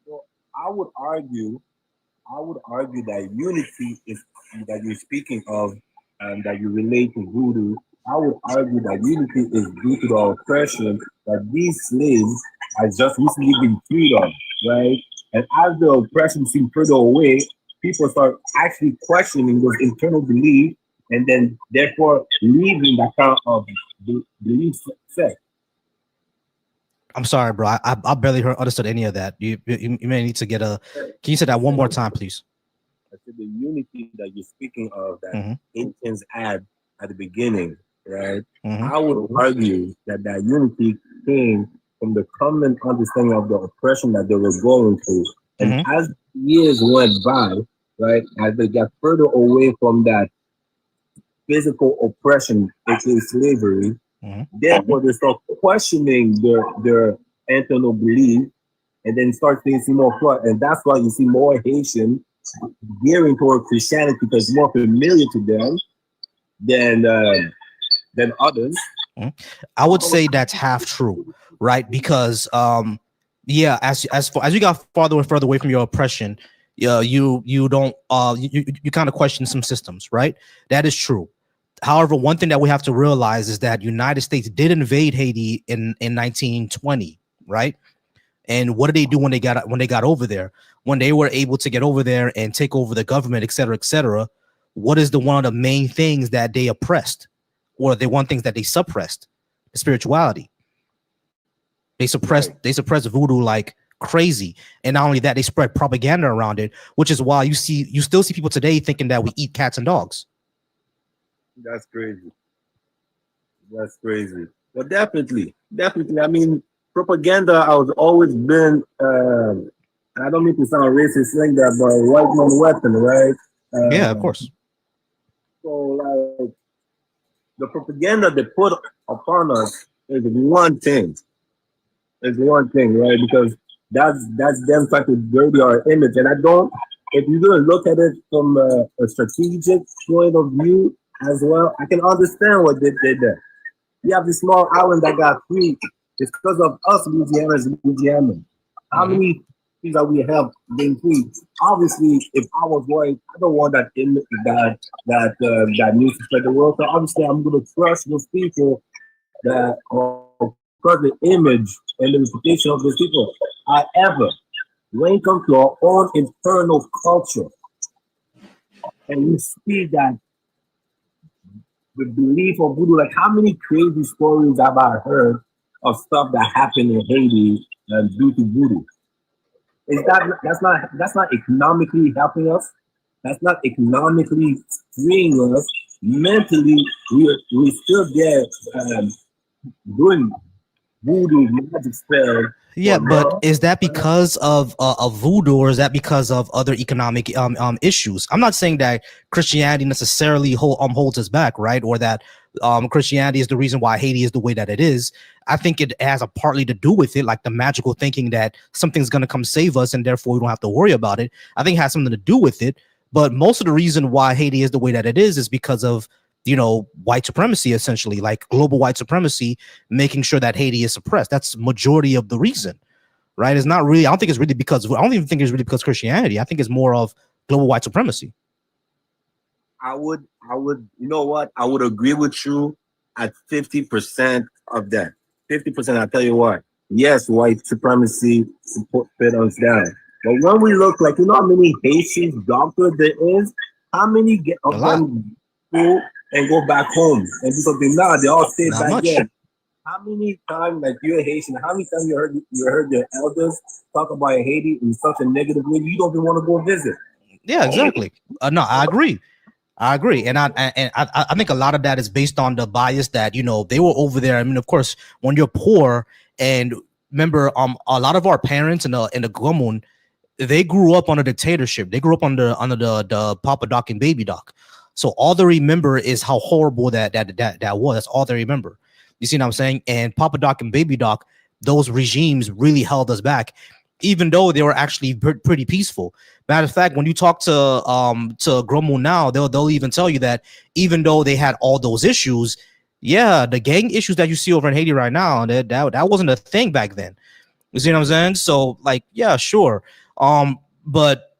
So I would argue, that unity is that you're speaking of and that you relate to voodoo. I would argue that unity is due to the oppression that these slaves has just recently been freed of, right? And as the oppression seems further away, people start actually questioning those internal beliefs and then therefore leaving that kind of belief set. I'm sorry, bro. I barely understood any of that. You may need to get a. Can you say that one more time, please? I said the unity that you're speaking of that Mhm. Indians had at the beginning, right? Mhm. I would argue that unity came from the common understanding of the oppression that they were going through. And Mhm. as years went by, right, as they got further away from that physical oppression, aka slavery, Mhm. therefore they start questioning their internal belief and then start to see more fraud. And that's why you see more Haitian gearing toward Christianity because it's more familiar to them than others. Mhm. I would say that's half true, right? Because yeah, as you got farther and further away from your oppression, you don't you kind of question some systems, right? That is true. However, one thing that we have to realize is that United States did invade Haiti in 1920, right? And what did they do when they got over there? When they were able to get over there and take over the government, et cetera, et cetera, what is the one of the main things that they oppressed, or the one things that they suppressed? The spirituality. Right. They suppressed voodoo like crazy, and not only that, they spread propaganda around it, which is why you still see people today thinking that we eat cats and dogs. That's crazy. That's crazy. But definitely. I mean, propaganda. I was always been. I don't mean to sound racist like that, but white man weapon, right? Yeah, of Um, course. so like the propaganda they put upon us is one thing. Is one thing, right? Because that's them trying to dirty our image, and I don't. If you're gonna look at it from a strategic point of view as well, I can understand what they did there. We have this small island that got free. It's because of us, Louisiana's Louisiana. How Hmm. many things that we have been free? Obviously, if I was white, I don't want that that news to spread the world. So obviously, I'm going to trust those people that because the image and the reputation of those people. However, when it comes to our own internal culture, and we see that the belief of voodoo. Like, how many crazy stories have I heard of stuff that happened in Haiti due to voodoo? Is that's not economically helping us? That's not economically freeing us. Mentally, we still there doing voodoo magic spells Yeah, for but love. is that because of voodoo, or is that because of other economic issues? I'm not saying that Christianity necessarily holds us back, right? Or that Christianity is the reason why Haiti is the way that it is. I think it has a partly to do with it, like the magical thinking that something's gonna come save us, and therefore we don't have to worry about it. I think it has something to do with it. But most of the reason why Haiti is the way that it is because of white supremacy, essentially, like global white supremacy, making sure that Haiti is suppressed. That's majority of the reason, right? It's not really. I don't think it's really because. I don't even think it's really because Christianity. I think it's more of global white supremacy. You know what? I would agree with you at 50% of that. 50%, I'll tell you what. Yes, white supremacy support fit us down. But when we look like, you know how many Haitian doctors there is? How many A of lot, them go and go back home? And because they all stay not back much. there. How many times, like you're Haitian, how many times you heard your elders talk about Haiti in such a negative way, you don't even want to go visit? Yeah, exactly. No, I agree. I agree, and I think a lot of that is based on the bias that they were over there. I mean, of course, when you're poor, and remember, a lot of our parents in the Gomun, they grew up on a dictatorship. They grew up under the Papa Doc and Baby Doc. So all they remember is how horrible that was. That's all they remember. You see what I'm saying? And Papa Doc and Baby Doc, those regimes really held us back, even though they were actually pretty peaceful. Matter of fact, when you talk to Gromo now, they'll even tell you that even though they had all those issues, yeah, the gang issues that you see over in Haiti right now, that wasn't a thing back then. You see what I'm saying? So like, yeah, sure. But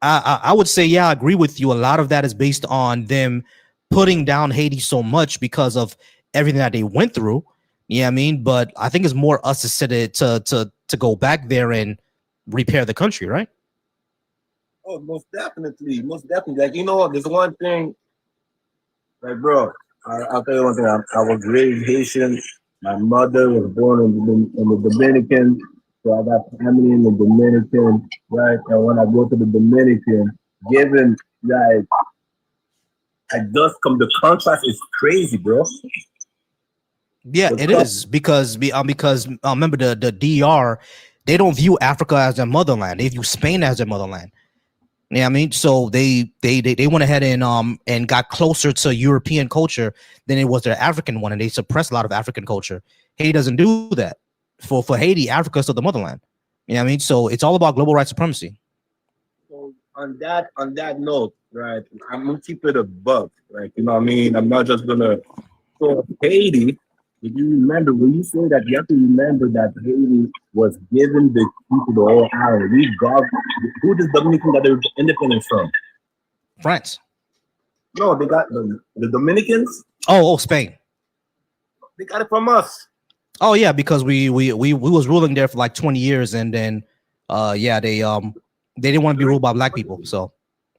I would say, yeah, I agree with you. A lot of that is based on them putting down Haiti so much because of everything that they went through. Yeah, I mean, but I think it's more us to sit it to go back there and repair the country, right? Oh, most definitely, most definitely. Like, you know what? There's one thing, like, bro. I'll tell you one thing. I was raised Haitian. My mother was born in the Dominican, so I got family in the Dominican, right? And when I go to the Dominican, given like I just come, the contrast is crazy, bro. Yeah, The it con- is because remember the DR, they don't view Africa as their motherland. They view Spain as their motherland. Yeah, I mean, so they went ahead and got closer to European culture than it was their African one, and they suppressed a lot of African culture. Haiti doesn't do that. For Haiti, Africa is still the motherland. You know what I mean? So it's all about global white supremacy. So on that note, right, I'm gonna keep it a buck, right? You know what I mean? I'm not just gonna. So Haiti, if you remember, when you say that, you have to remember that Haiti was given the key to the whole island. We got who does Dominican got their independence from? France. No, they got the Dominicans. Oh, Spain. They got it from us. Oh yeah, because we was ruling there for like 20 years, and then yeah, they didn't want to be ruled by black people. So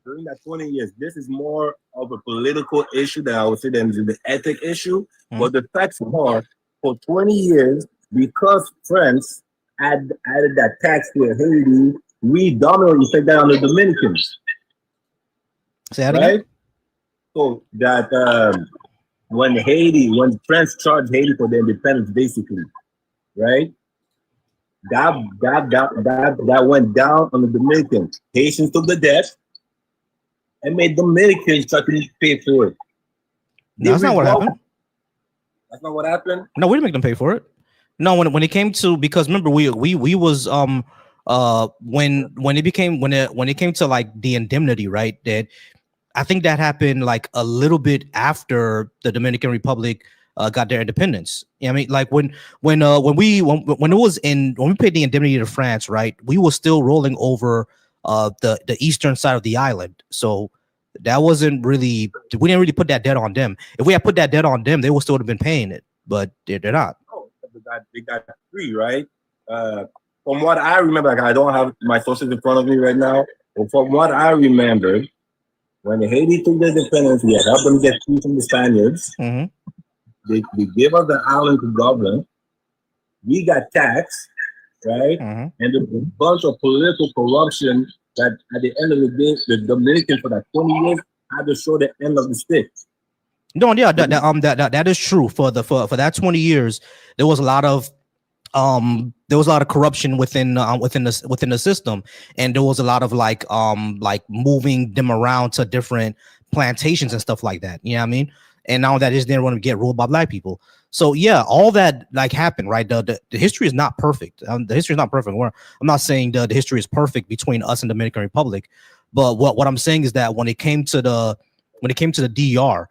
During that 20 years, this is more of a political issue than I would say than the ethic issue. But the facts are, for 20 years, because France added that tax to Haiti, we dominantly take that on the Dominicans, say that right? again. So that when France charged Haiti for the independence, basically, right? That went down on the Dominicans. Haitians took the debt and made Dominicans try to pay for it. No, that's not what happened. That's not what happened. No, we didn't make them pay for it. No, when it came to, because remember we was when it came to like the indemnity, right? That I think that happened like a little bit after the Dominican Republic got their independence. You know what I mean, like when we paid the indemnity to France, right? We were still rolling over the eastern side of the island. So that wasn't really, we didn't really put that debt on them. If we had put that debt on them, they would still have been paying it, but they're not. Oh, they got free, right? From what I remember, like I don't have my sources in front of me right now, but from what I remember, when Haiti took their independence, we had helped them get free from the Spaniards. They gave us the island to govern. We got taxed, right? And a bunch of political corruption that at the end of the day, the Dominicans for that 20 years had to show the end of the stick. No, yeah, that is true. For that 20 years, there was a lot of corruption within the system, and there was a lot of like moving them around to different plantations and stuff like that. You know what I mean? And now that is they want to get ruled by black people. So yeah, all that like happened, right? The history is not perfect. The history is not perfect. I'm not saying the history is perfect between us and Dominican Republic, but what I'm saying is that when it came to the DR,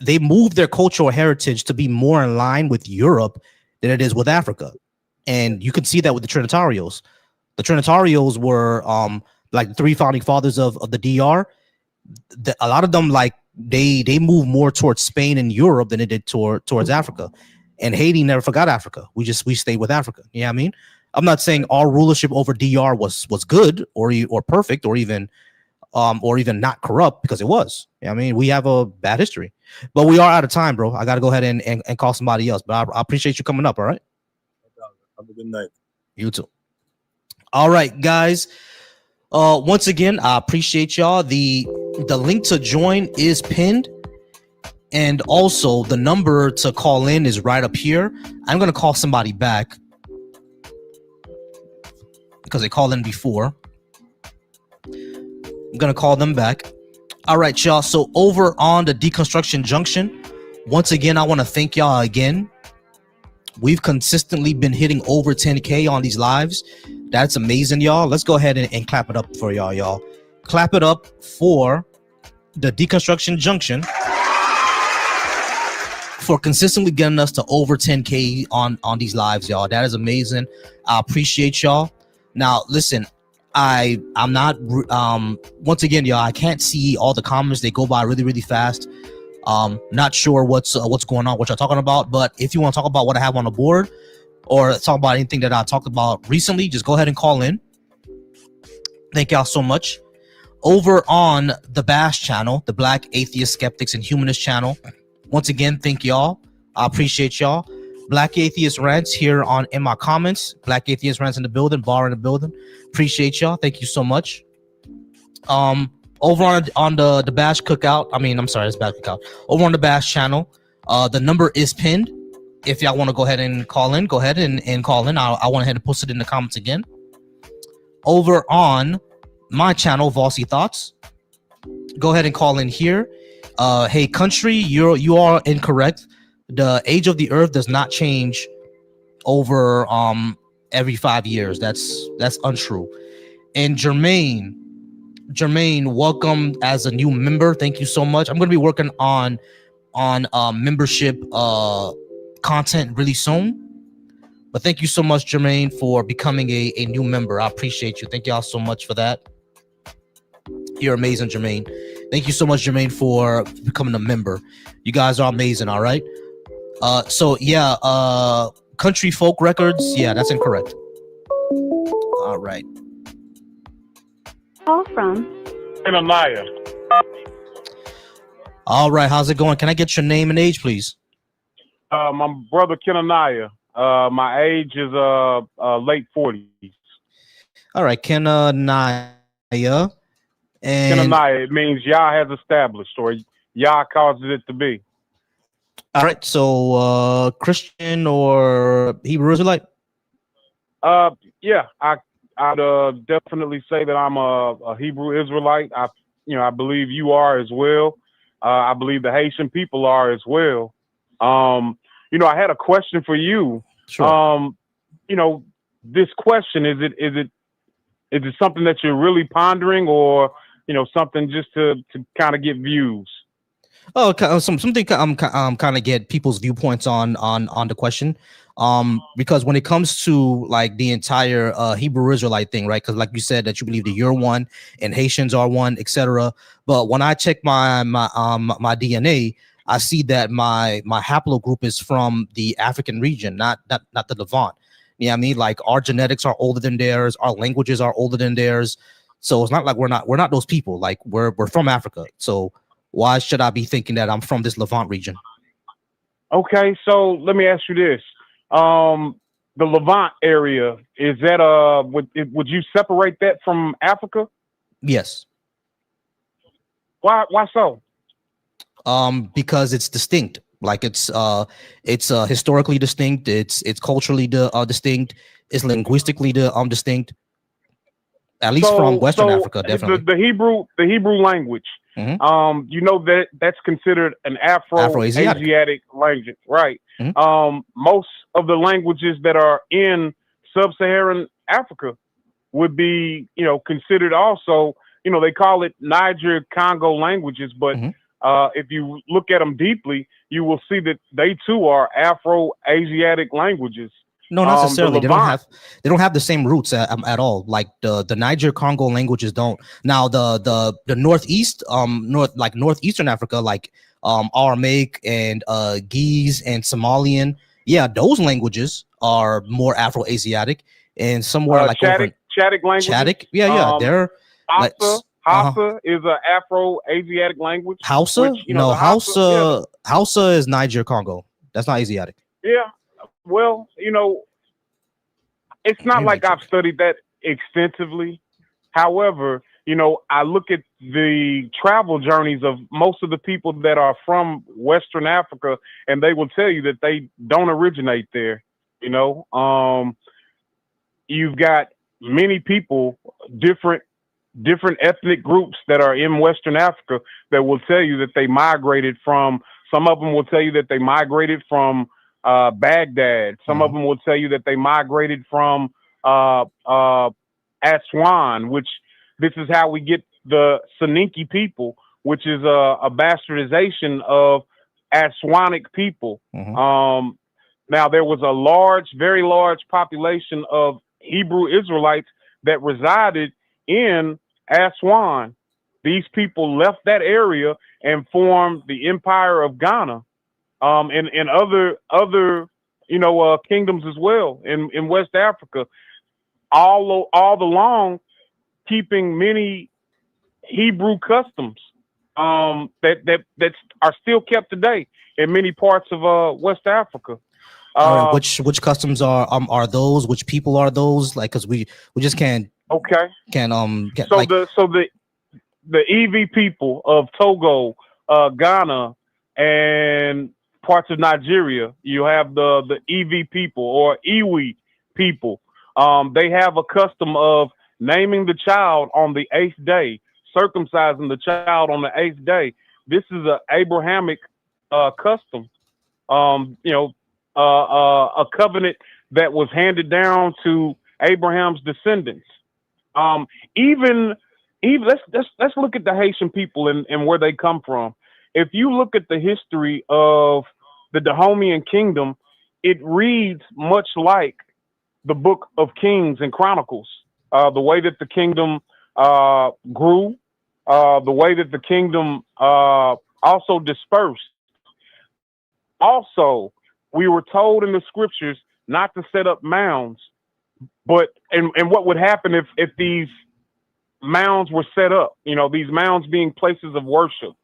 they moved their cultural heritage to be more in line with Europe than it is with Africa. And you can see that with the Trinitarios. The Trinitarios were like the three founding fathers of the DR. A lot of them, like they moved more towards Spain and Europe than it did towards Africa. And Haiti never forgot Africa. We stayed with Africa. You know what I mean? I'm not saying our rulership over DR was good or perfect or even not corrupt, because it was. You know what I mean, we have a bad history. But we are out of time, bro. I got to go ahead and call somebody else. But I appreciate you coming up. All right. Have a good night. You too. All right, guys. Once again, I appreciate y'all. The link to join is pinned. And also the number to call in is right up here. I'm going to call somebody back because they called in before. I'm going to call them back. All right, y'all. So over on the Deconstruction Junction, once again, I want to thank y'all again. We've consistently been hitting over 10K on these lives. That's amazing, y'all. Let's go ahead and clap it up for y'all. Clap it up for the Deconstruction Junction for consistently getting us to over 10K on these lives, y'all. That is amazing. I appreciate y'all. Now, listen, I'm not once again, y'all, I can't see all the comments. They go by really, really fast. Not sure what's going on, what you're talking about. But if you want to talk about what I have on the board or talk about anything that I talked about recently, just go ahead and call in. Thank y'all so much. Over on the Bash channel, the Black Atheist Skeptics and Humanist channel, once again, thank y'all. I appreciate y'all. Black Atheist Rants here in my comments. Black Atheist Rants in the building, bar in the building. Appreciate y'all. Thank you so much. Over on the Bash Cookout. It's Bash Cookout. Over on the Bash channel, the number is pinned. If y'all want to go ahead and call in, go ahead and call in. I went ahead and post it in the comments again. Over on my channel, Vossy Thoughts, go ahead and call in here. Hey country, you are incorrect. The age of the earth does not change over every 5 years. That's untrue. And Jermaine, welcome as a new member. Thank you so much. I'm going to be working on membership content really soon. But thank you so much, Jermaine, for becoming a new member. I appreciate you. Thank y'all so much for that. You're amazing, Jermaine. Thank you so much, Jermaine, for becoming a member. You guys are amazing, all right? So yeah, Country Folk Records. Yeah, that's incorrect. All right. Call from Kenanaya. All right, how's it going? Can I get your name and age, please? My brother Kenanaya. My age is late 40s. All right, Kenanaya. And Kenanaya, it means Yah has established, or Yah causes it to be. all right, so Christian or Hebrew Israelite? Yeah, I'd definitely say that I'm a Hebrew Israelite. I believe you are as well. I believe the Haitian people are as well. I had a question for you. Sure. This question, is it something that you're really pondering, or something just to kind of get views? Oh, something kind of get people's viewpoints on the question. Because when it comes to like the entire Hebrew Israelite thing, right? Because like you said that you believe that you're one and Haitians are one, etc. But when I check my DNA, I see that my haplogroup is from the African region, not the Levant. You know what I mean? Like our genetics are older than theirs, our languages are older than theirs. So it's not like we're not those people. Like we're from Africa. So why should I be thinking that I'm from this Levant region? Okay, so let me ask you this. The Levant area, is that would you separate that from Africa? Yes. Why so? Because it's distinct. Like it's historically distinct, it's culturally distinct, it's linguistically distinct. At least from Western Africa, definitely. The Hebrew language. Mm-hmm. That's considered an Afro-Asiatic language, right? Mm-hmm. Most of the languages that are in sub-Saharan Africa would be, considered also, they call it Niger Congo languages, but if you look at them deeply, you will see that they too are Afro-Asiatic languages. No, not necessarily. They don't have the same roots at all. Like the Niger Congo languages don't. Now the northeast, northeastern Africa, like Aramaic and Ge'ez and Somalian. Yeah, those languages are more Afro-Asiatic, and somewhere like Chadic languages. Chadic, yeah, they're Hausa is an Afro-Asiatic language. Hausa? No, Hausa is Niger Congo. That's not Asiatic. Yeah. Well, it's not like I've studied that extensively. However, I look at the travel journeys of most of the people that are from Western Africa, and they will tell you that they don't originate there. You've got many people, different ethnic groups that are in Western Africa that will tell you that they migrated from. Some of them will tell you that they migrated from Baghdad. Some of them will tell you that they migrated from Aswan, which this is how we get the Soninke people, which is a bastardization of Aswanic people. Now there was a very large population of Hebrew Israelites that resided in Aswan. These people left that area and formed the Empire of Ghana. And other kingdoms as well in West Africa, all along keeping many Hebrew customs that are still kept today in many parts of West Africa. Which customs are those? Which people are those? Like, because we just can't. Okay. The EV people of Togo, Ghana, and parts of Nigeria, you have the EV people or Iwi people. They have a custom of naming the child on the 8th day, circumcising the child on the 8th day. This is an Abrahamic custom. A covenant that was handed down to Abraham's descendants. Even let's look at the Haitian people and where they come from. If you look at the history of the Dahomean kingdom, it reads much like the Book of Kings and Chronicles. The way that the kingdom grew, the way that the kingdom also dispersed. Also, we were told in the scriptures not to set up mounds, but and what would happen if these mounds were set up? You know, these mounds being places of worship,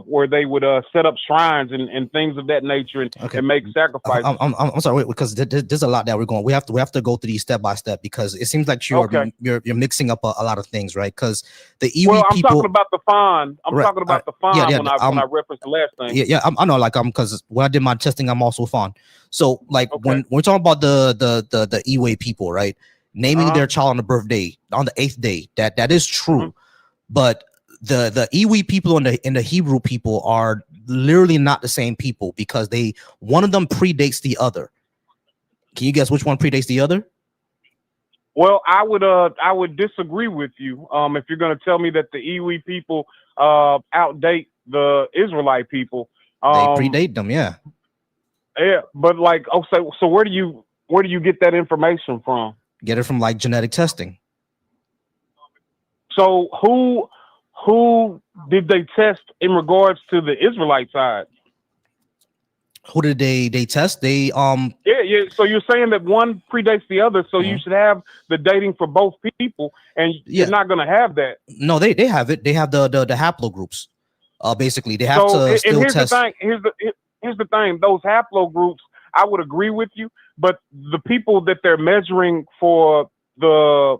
where they would set up shrines and things of that nature and make sacrifices. I'm sorry, wait, because there's a lot that we're going. We have to go through these step by step, because it seems like you're mixing up a lot of things, right? Because the Iwi I'm people. talking about the fond. I'm Right, talking about the fond when I referenced the last thing. Yeah, I know, like because when I did my testing, I'm also fond. So like when we're talking about the Iwi people, right? Naming their child on the birthday on the 8th day, that is true, but the Iwi people and the Hebrew people are literally not the same people, because one of them predates the other. Can you guess which one predates the other? Well, I would disagree with you. If you're going to tell me that the Iwi people outdate the Israelite people, They predate them, yeah. Yeah, but like, so where do you get that information from? Get it from like genetic testing. So who did they test in regards to the Israelite side? Who did they test? Yeah. So you're saying that one predates the other, so you should have the dating for both people, and you're not going to have that. No, they have it. They have the haplogroups. Basically, they have to still test. Here's the thing. Those haplogroups, I would agree with you, but the people that they're measuring for the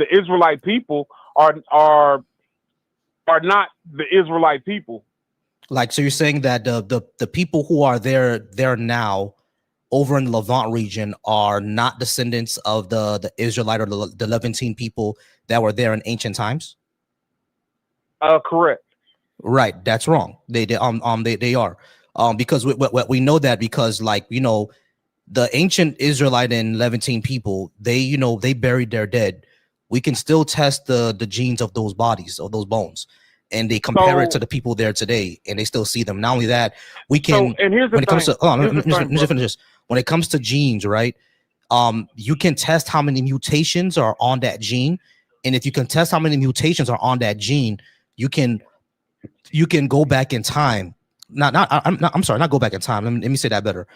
Israelite people are not the Israelite people. Like, so you're saying that the people who are there now over in the Levant region are not descendants of the Israelite or the Levantine people that were there in ancient times? Correct. Right, that's wrong. They are. Because we know that, because, like, you know, the ancient Israelite and Levantine people, they buried their dead. We can still test the genes of those bodies, of those bones, and they compare it to the people there today, and they still see them. Not only that, we can. And here's the when it comes thing. to, let me just finish this. When it comes to genes, right? You can test how many mutations are on that gene, and if you can test how many mutations are on that gene, you can go back in time. I'm sorry, not go back in time. Let me say that better.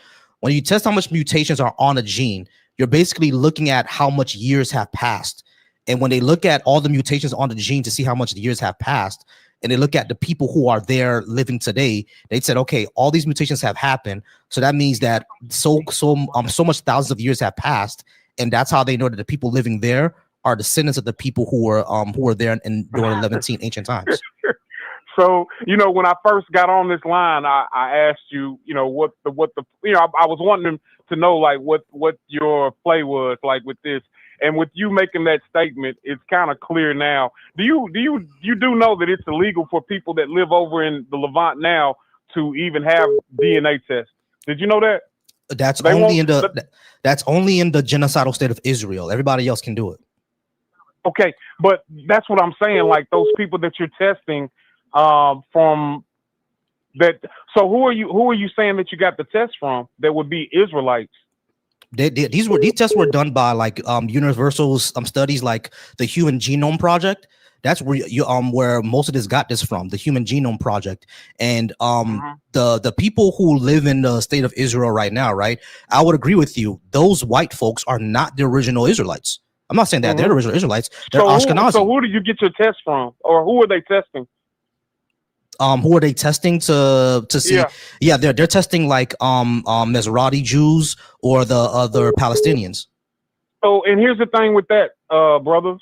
When you test how much mutations are on a gene, you're basically looking at how much years have passed. And when they look at all the mutations on the gene to see how much the years have passed, and they look at the people who are there living today, they said, okay, all these mutations have happened. So that means that so much thousands of years have passed, and that's how they know that the people living there are descendants of the people who were there during the Levantine ancient times. So, you know, when I first got on this line, I asked you, you know, what the I was wanting to know, like, what your play was like with this. And with you making that statement, it's kind of clear now. Do you know that it's illegal for people that live over in the Levant now to even have DNA tests? Did you know that? That's only in the genocidal state of Israel. Everybody else can do it. Okay, but that's what I'm saying. Like, those people that you're testing from that. So who are you saying that you got the test from that would be Israelites? These tests were done by like universal studies like the Human Genome Project. That's where where most of this got this from, the Human Genome Project. And the people who live in the state of Israel right now, right? I would agree with you. Those white folks are not the original Israelites. I'm not saying that they're the original Israelites. They're Ashkenazi. So who do you get your test from, or who are they testing? Who are they testing to see? Yeah, they're testing like Maserati Jews or the other Palestinians. So, and here's the thing with that, brothers.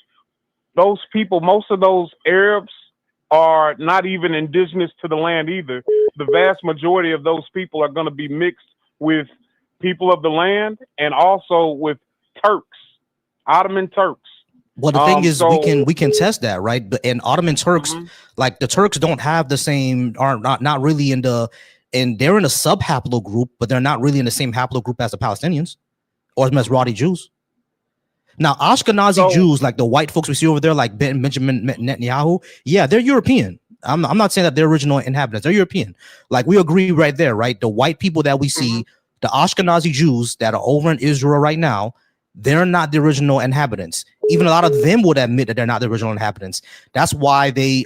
Those people, most of those Arabs are not even indigenous to the land either. The vast majority of those people are going to be mixed with people of the land and also with Turks, Ottoman Turks. Well, the thing is, we can test that, right? And Ottoman Turks, like the Turks, don't have the same, are not really they're in a sub haplogroup, but they're not really in the same haplogroup as the Palestinians. or Maserati Jews. Now, Ashkenazi Jews, like the white folks we see over there, like Benjamin Netanyahu, yeah, they're European. I'm not saying that they're original inhabitants. They're European. Like we agree right there, right? The white people that we see, the Ashkenazi Jews that are over in Israel right now, they're not the original inhabitants. Even a lot of them would admit that they're not the original inhabitants. That's why they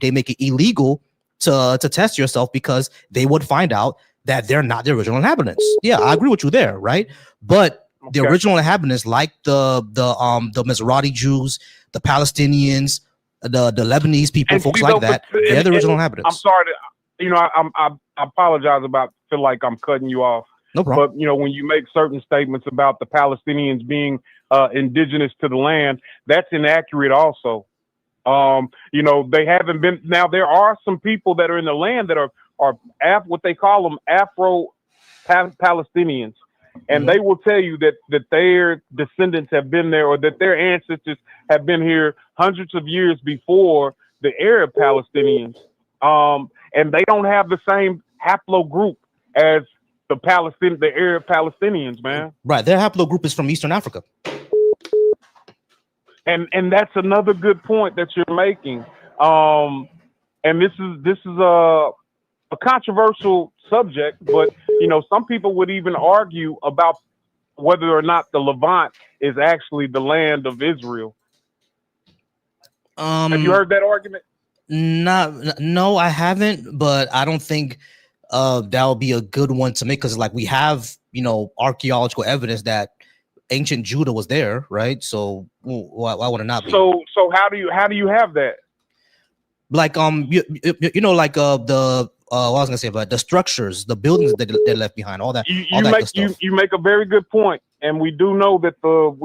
make it illegal to test yourself, because they would find out that they're not the original inhabitants. Yeah, I agree with you there, right? But the original inhabitants, like the Maserati Jews, the Palestinians, the Lebanese people, folks like that, they're the original inhabitants. I'm sorry I apologize feel like I'm cutting you off. No problem. But when you make certain statements about the Palestinians being indigenous to the land, that's inaccurate also. They haven't been. Now there are some people that are in the land that are what they call them Afro-Palestinians. And they will tell you that their descendants have been there, or that their ancestors have been here hundreds of years before the Arab Palestinians. And they don't have the same haplogroup as the Arab Palestinians, man. Right. Their haplogroup is from Eastern Africa. And that's another good point that you're making. And this is a controversial subject, but some people would even argue about whether or not the Levant is actually the land of Israel. Have you heard that argument? No, I haven't, but I don't think that would be a good one to make, because like we have archaeological evidence that ancient Judah was there, right? So why would it not be? So how do you have that? Like like the what I was gonna say about the structures, the buildings that they left behind, all that. You make a very good point, and we do know that the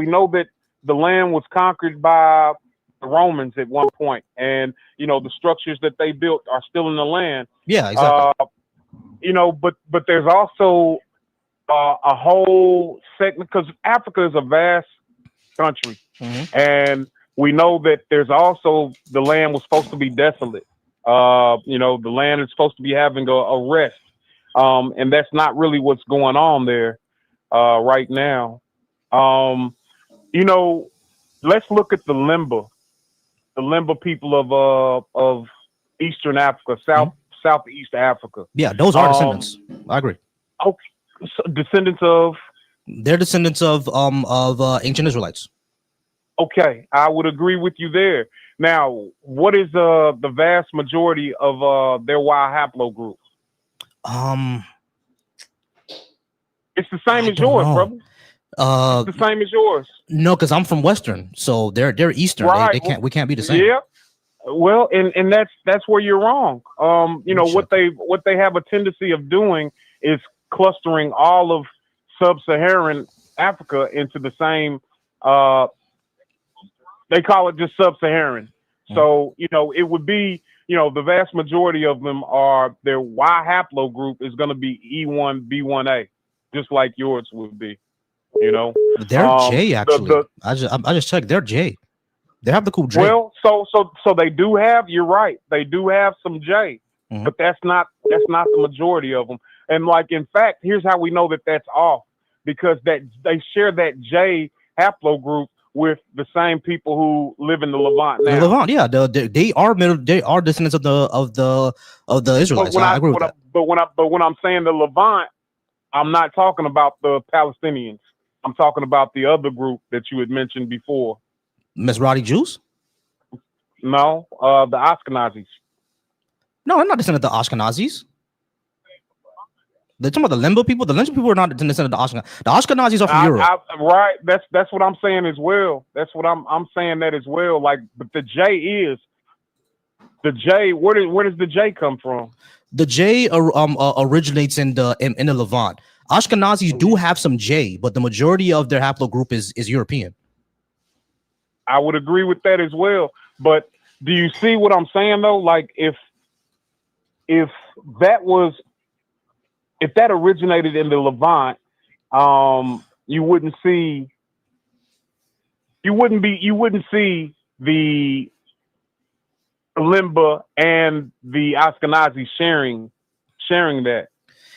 land was conquered by the Romans at one point, and the structures that they built are still in the land. Yeah, exactly. But there's also a whole segment, because Africa is a vast country, and we know that there's also the land was supposed to be desolate. The land is supposed to be having a rest, and that's not really what's going on there right now. Let's look at the Limba people of Eastern Africa, Southeast Africa. Yeah, those are descendants. I agree. Okay, so descendants of? They're descendants of ancient Israelites. Okay, I would agree with you there. Now, what is the vast majority of their Y haplogroup? It's the same as yours, brother. It's the same as yours. No, because I'm from Western, so they're Eastern. Right. We can't be the same. Yeah. Well, and that's where you're wrong. What they have a tendency of doing is clustering all of sub-Saharan Africa into the same. They call it just sub-Saharan. So it would be the vast majority of them are their Y haplogroup is going to be E1B1A, just like yours would be. They're J actually. I just checked. They're J. They have the cool J. Well, so they do have. You're right. They do have some J, but that's not the majority of them. And like in fact, here's how we know that that's off, because that they share that J haplogroup with the same people who live in the Levant now. The Levant, yeah, they are descendants of the Israelites. I agree with that. But when I'm saying the Levant, I'm not talking about the Palestinians. I'm talking about the other group that you had mentioned before. Maserati Jews? No, the Ashkenazis. No, I'm not descendant of the Ashkenazis. They're talking about the Limba people. The Limba people are not descendant of the Ashkenazis. The Ashkenazis are from Europe. Right. That's what I'm saying as well. That's what I'm saying that as well. Like, but the J is the J. Where does the J come from? The J originates in the Levant. Ashkenazis do have some J, but the majority of their haplogroup is European. I would agree with that as well. But do you see what I'm saying though? Like if that originated in the Levant, you wouldn't see the Limba and the Ashkenazi sharing that.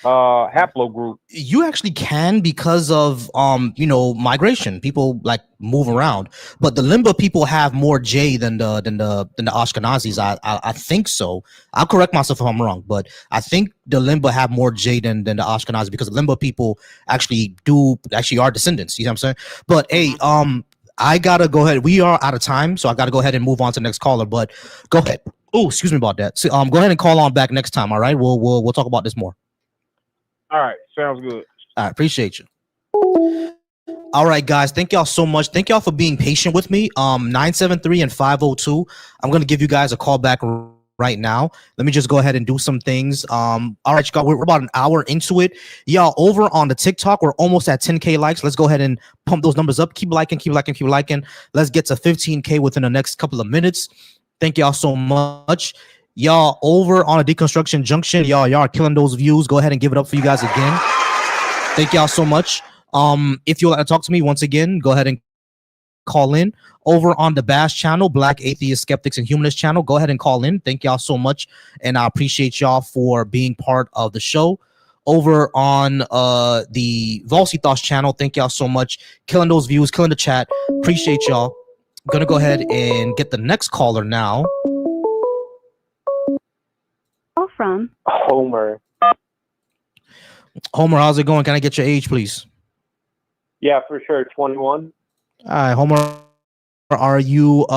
haplogroup. You actually can because of migration. People like move around, but the Limba people have more J than the Ashkenazis. I think so. I'll correct myself if I'm wrong, but I think the Limba have more J than the Ashkenazi because the Limba people actually are descendants. You know what I'm saying? But hey, I gotta go ahead. We are out of time, so I gotta go ahead and move on to the next caller. But go ahead. Oh, excuse me about that. So, go ahead and call on back next time. All right, we'll talk about this more. All right, sounds good. I appreciate you. All right, guys. Thank y'all so much. Thank y'all for being patient with me. 973 and 502. I'm gonna give you guys a call back right now. Let me just go ahead and do some things. All right, y'all. We're about an hour into it. Y'all over on the TikTok, we're almost at 10K likes. Let's go ahead and pump those numbers up. Keep liking, keep liking, keep liking. Let's get to 15K within the next couple of minutes. Thank y'all so much. Y'all over on a Deconstruction Junction. Y'all are killing those views. Go ahead and give it up for you guys again. Thank y'all so much. If you want to talk to me once again, go ahead and call in. Over on the Bash channel, Black Atheist Skeptics and Humanist channel, go ahead and call in. Thank y'all so much, and I appreciate y'all for being part of the show. Over on the Volsitos channel, thank y'all so much. Killing those views, killing the chat. Appreciate y'all. I'm gonna go ahead and get the next caller now. From Homer. Homer, how's it going? Can I get your age, please? Yeah, for sure. 21. All right, Homer, are you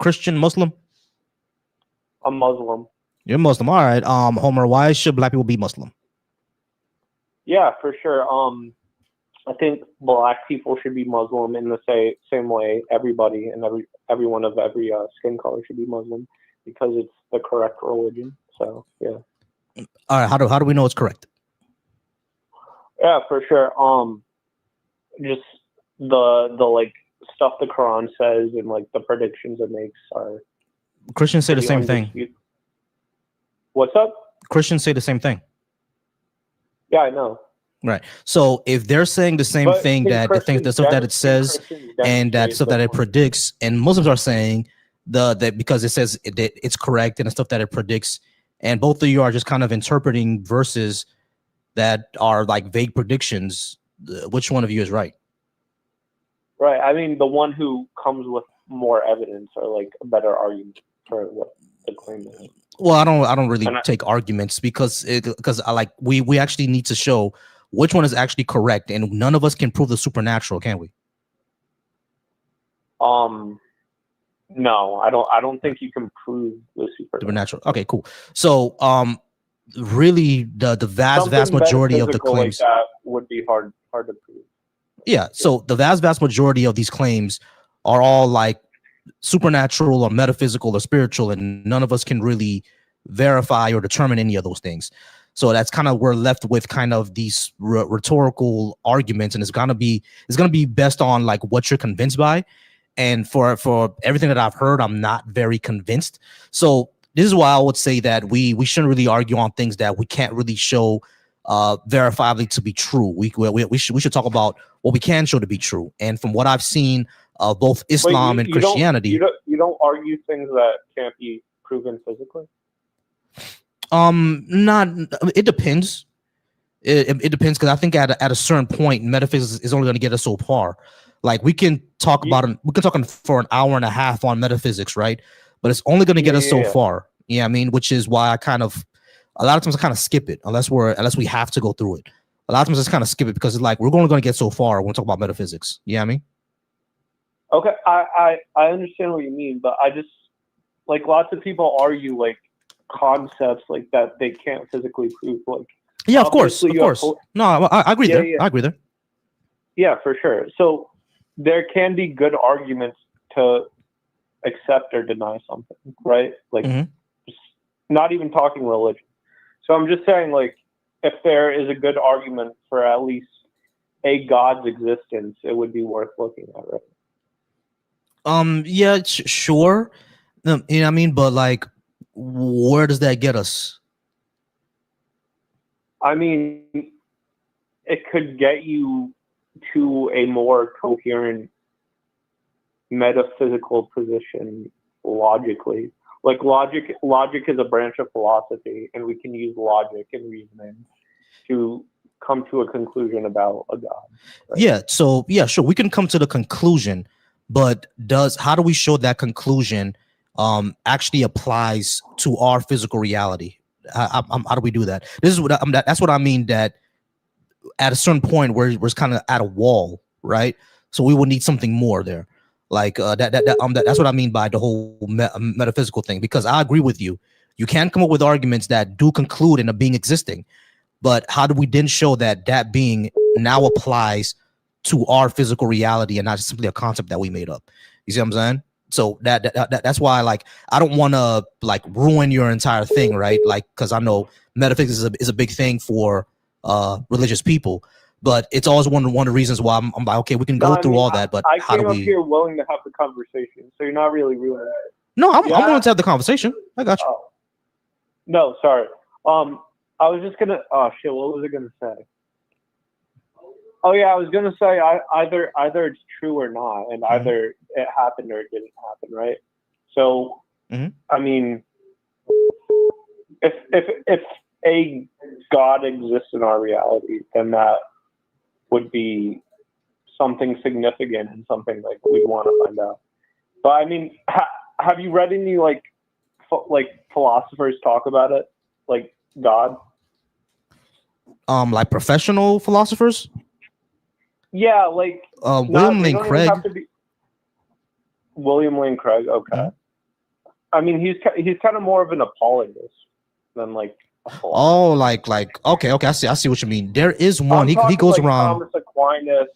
Christian, Muslim? I'm Muslim. You're Muslim. All right. Homer, why should black people be Muslim? Yeah, for sure. I think black people should be Muslim in the same way everybody and everyone of every skin color should be Muslim because it's the correct religion. So yeah. All right. How do we know it's correct? Yeah, for sure. Just the like stuff the Quran says and like the predictions it makes are. Christians say the same thing. What's up? Christians say the same thing. Yeah, I know. Right. So if they're saying the same thing, that the stuff that it says and that stuff that it predicts, and Muslims are saying that because it says it's correct and the stuff that it predicts, and both of you are just kind of interpreting verses that are like vague predictions, which one of you is right? Right. I mean, the one who comes with more evidence or like a better argument for what the claim is. Well, I don't really take arguments because we actually need to show which one is actually correct, and none of us can prove the supernatural, can we? No, I don't think you can prove the supernatural. Okay, cool. So, really, the vast majority of the claims like that would be hard to prove. Yeah. So the vast majority of these claims are all like supernatural or metaphysical or spiritual, and none of us can really verify or determine any of those things. So that's kind of we're left with kind of these rhetorical arguments, and it's gonna be best on like what you're convinced by. And for everything that I've heard, I'm not very convinced. So this is why I would say that we shouldn't really argue on things that we can't really show verifiably to be true. We should talk about what we can show to be true. And from what I've seen of both Islam and Christianity, you don't argue things that can't be proven physically. Not. It depends. It depends, because I think at a certain point, metaphysics is only going to get us so far. Like we can talk for an hour and a half on metaphysics, right? But it's only going to get us so far. Yeah, I mean, which is why a lot of times I kind of skip it unless we have to go through it. A lot of times I just kind of skip it because it's like we're only going to get so far when we talk about metaphysics. You know what I mean? Okay, I understand what you mean, but I just like lots of people argue like concepts like that they can't physically prove. Like yeah, of course. No, I agree there. Yeah. I agree there. Yeah, for sure. So there can be good arguments to accept or deny something, right? Like not even talking religion. So I'm just saying, like, if there is a good argument for at least a God's existence, it would be worth looking at, right? Yeah, sure. You know what I mean? But like, where does that get us? I mean, it could get you to a more coherent metaphysical position logically. Like logic is a branch of philosophy, and we can use logic and reasoning to come to a conclusion about a God. Right? Yeah. So yeah, sure, we can come to the conclusion, but how do we show that conclusion actually applies to our physical reality? How do we do that? This is what that's what I mean. That at a certain point where we're kind of at a wall, right? So we will need something more there. Like that's what I mean by the whole metaphysical thing. Because I agree with you. You can come up with arguments that do conclude in a being existing, but how do we then show that that being now applies to our physical reality and not simply a concept that we made up? You see what I'm saying? So that's why, like, I don't want to like ruin your entire thing, right? Like, because I know metaphysics is a big thing for religious people, but it's always one of the reasons why I'm like, okay, we can go through all that, but I how do came up we? here willing to have the conversation, so you're not really ruining it. No, I'm willing to have the conversation. I got you. Oh. No, sorry. I was just gonna. Oh shit! What was I gonna say? Oh yeah, I was gonna say either it's true or not, and either it happened or it didn't happen, right? So, I mean, if a God exists in our reality, then that would be something significant and something like we'd want to find out. But I mean, have you read any like philosophers talk about it, like God? Like professional philosophers? Yeah, like William Lane Craig. William Lane Craig. Okay. I mean, he's kind of more of an apologist than like a philosopher. Oh, like okay, I see what you mean. There is one. He goes like around. Thomas Aquinas.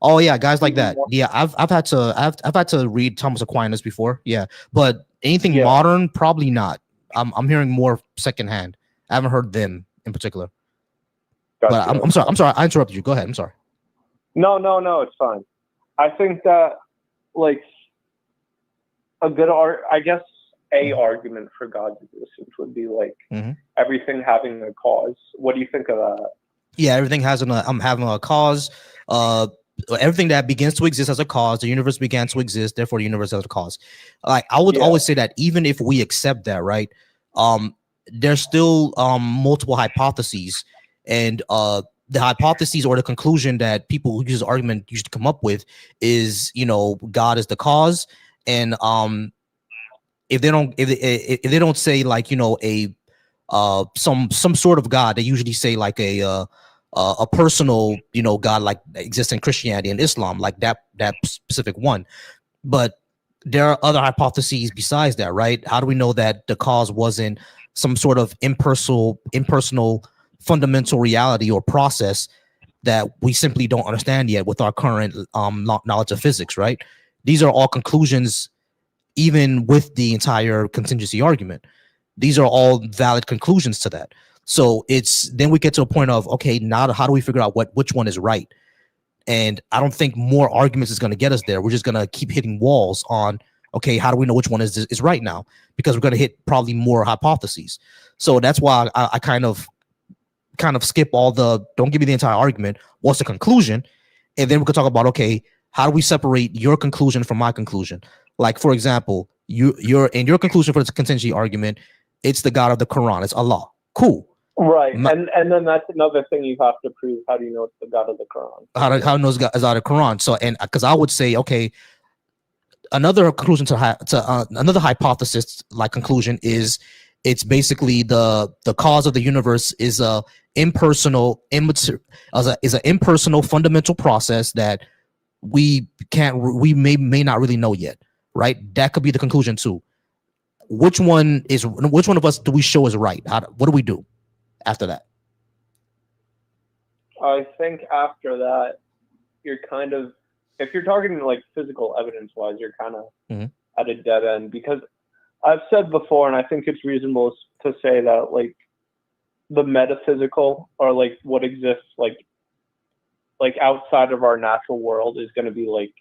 Oh yeah, guys like that. Yeah, I've had to read Thomas Aquinas before. Yeah, but anything modern, probably not. I'm hearing more secondhand. I haven't heard them in particular. Gotcha. But I'm sorry. I interrupted you. Go ahead. I'm sorry. No, it's fine. I think that like a good argument for God's existence would be like everything having a cause. What do you think of that? Yeah, everything having a cause. Everything that begins to exist as a cause, the universe began to exist, therefore the universe has a cause. Like I would always say that even if we accept that, right? There's still multiple hypotheses, and the hypotheses or the conclusion that people who use argument usually come up with is, God is the cause, and if they don't say like some sort of God, they usually say like a personal God like exists in Christianity and Islam, like that specific one. But there are other hypotheses besides that, right? How do we know that the cause wasn't some sort of impersonal fundamental reality or process that we simply don't understand yet with our current knowledge of physics, right? These are all conclusions, even with the entire contingency argument. These are all valid conclusions to that. So then we get to a point of, okay, now how do we figure out which one is right? And I don't think more arguments is going to get us there. We're just going to keep hitting walls on, okay, how do we know which one is right now? Because we're going to hit probably more hypotheses. So that's why I kind of skip all don't give me the entire argument. What's the conclusion? And then we could talk about, okay, how do we separate your conclusion from my conclusion? Like, for example, your conclusion for this contingency argument, it's the God of the Quran. It's Allah. Cool. Right. And then that's another thing you have to prove. How do you know it's the God of the Quran? How knows God is out of the Quran? So, and because I would say, okay, another conclusion to another hypothesis like conclusion is it's basically the cause of the universe is a impersonal, impersonal fundamental process that we may not really know yet, right? That could be the conclusion too. Which one of us do we show is right? What do we do after that? I think after that, you're kind of, if you're talking like physical evidence wise, you're kind of at a dead end, because I've said before, and I think it's reasonable to say that like the metaphysical or like what exists like outside of our natural world is going to be like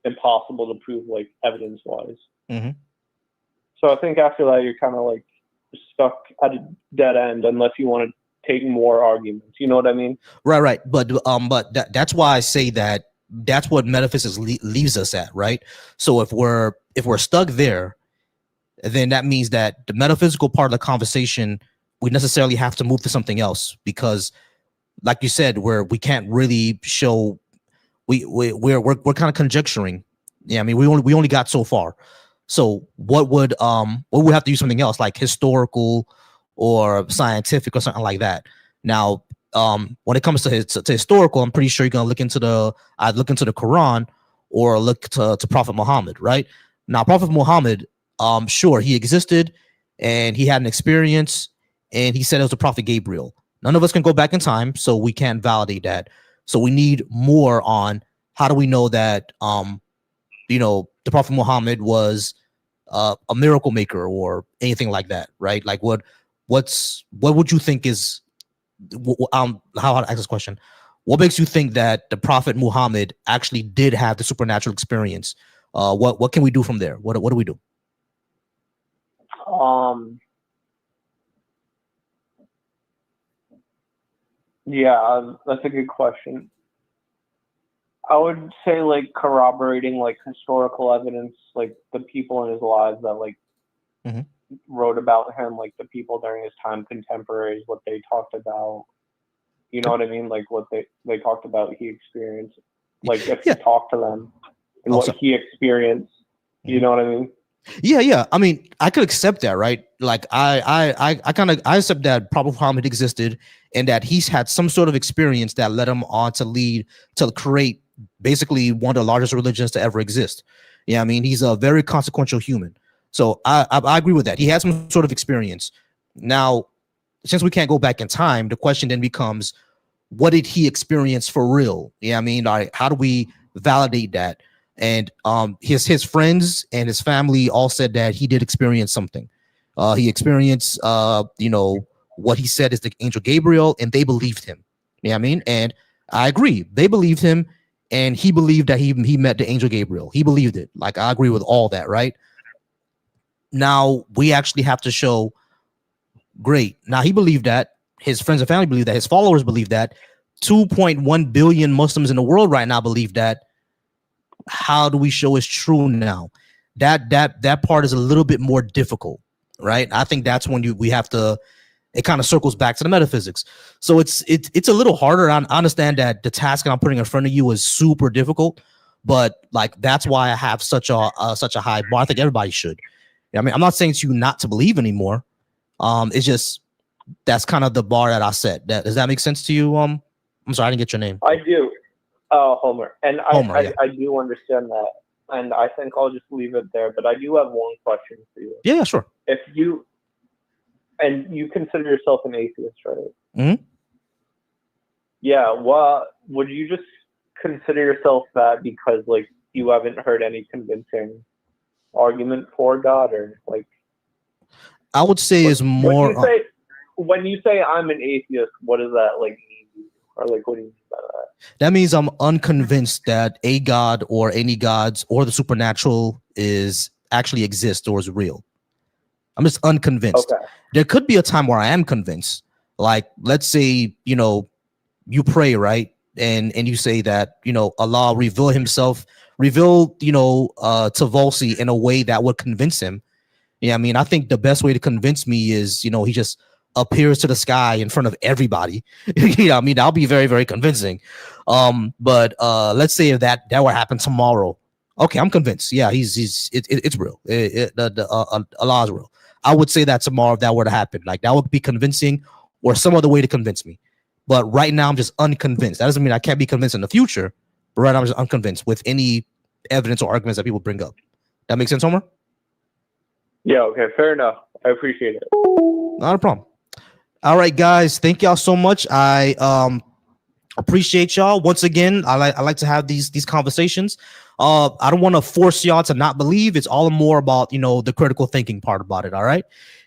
impossible to prove like evidence wise. So I think after that you're kind of like stuck at a dead end unless you want to take more arguments. You know what I mean? Right. But that's why I say that that's what metaphysics leaves us at, right? So if we're stuck there, then that means that the metaphysical part of the conversation, we necessarily have to move to something else, because like you said, where we can't really show. We're kind of conjecturing. Yeah, I mean, we only got so far. So what would we have to use something else like historical or scientific or something like that. Now, when it comes to historical, I'm pretty sure you're gonna I'd look into the Quran or look to Prophet Muhammad, right? Now, Prophet Muhammad, sure, he existed and he had an experience, and he said it was the Prophet Gabriel. None of us can go back in time, so we can't validate that. So we need more on how do we know that the Prophet Muhammad was a miracle maker or anything like that, right? Like what would you think is how to ask this question? What makes you think that the Prophet Muhammad actually did have the supernatural experience? What can we do from there? What do we do? Yeah, that's a good question. I would say like corroborating like historical evidence, like the people in his lives that like wrote about him, like the people during his time, contemporaries, what they talked about. You know what I mean? Like what they talked about he experienced. Like if you talk to them and what he experienced, you know what I mean? Yeah. I mean, I could accept that, right? Like I accept that Prophet Muhammad existed and that he's had some sort of experience that led him on to create basically one of the largest religions to ever exist. Yeah, I mean, he's a very consequential human. So I agree with that. He had some sort of experience. Now, since we can't go back in time, the question then becomes, what did he experience for real? Yeah, I mean, how do we validate that? And his friends and his family all said that he did experience something. He experienced what he said is the angel Gabriel, and they believed him. Yeah, I mean, and I agree, they believed him, and he believed that he met the angel Gabriel. He believed it. Like, I agree with all that, right? Now we actually have to show, great. Now he believed that, his friends and family believe that, his followers believe that, 2.1 billion Muslims in the world right now believe that. How do we show it's true now? That part is a little bit more difficult, right? I think that's when we have to. It kind of circles back to the metaphysics. So it's a little harder. I understand that the task that I'm putting in front of you is super difficult, but like that's why I have such a high bar. I think everybody should. I mean, I'm not saying to you not to believe anymore. It's just that's kind of the bar that I set. Does that make sense to you? I'm sorry, I didn't get your name. I do. Homer. And Homer, I do understand that. And I think I'll just leave it there. But I do have one question for you. Yeah, sure. If you consider yourself an atheist, right? Mm-hmm. Yeah. Well, would you just consider yourself that because like you haven't heard any convincing argument for God, or like? I would say is more. When you say I'm an atheist, what does that like mean? Or like, what do you mean by that? That means I'm unconvinced that a god or any gods or the supernatural is actually exists or is real. I'm just unconvinced. Okay. There could be a time where I am convinced. Like, let's say, you pray, right? And you say that, Allah reveal to Volsi in a way that would convince him. Yeah, I mean, I think the best way to convince me is, he just appears to the sky in front of everybody. I mean, that'll be very, very convincing. But let's say if that were to happen tomorrow. Okay, I'm convinced. Yeah, it's real. Allah is real. I would say that tomorrow if that were to happen, like that would be convincing, or some other way to convince me. But right now I'm just unconvinced. That doesn't mean I can't be convinced in the future. But right now I'm just unconvinced with any evidence or arguments that people bring up. That makes sense, Homer? Yeah. Okay. Fair enough. I appreciate it. Not a problem. All right, guys. Thank y'all so much. I appreciate y'all. Once again, I like to have these conversations. I don't want to force y'all to not believe. It's all more about, the critical thinking part about it. All right.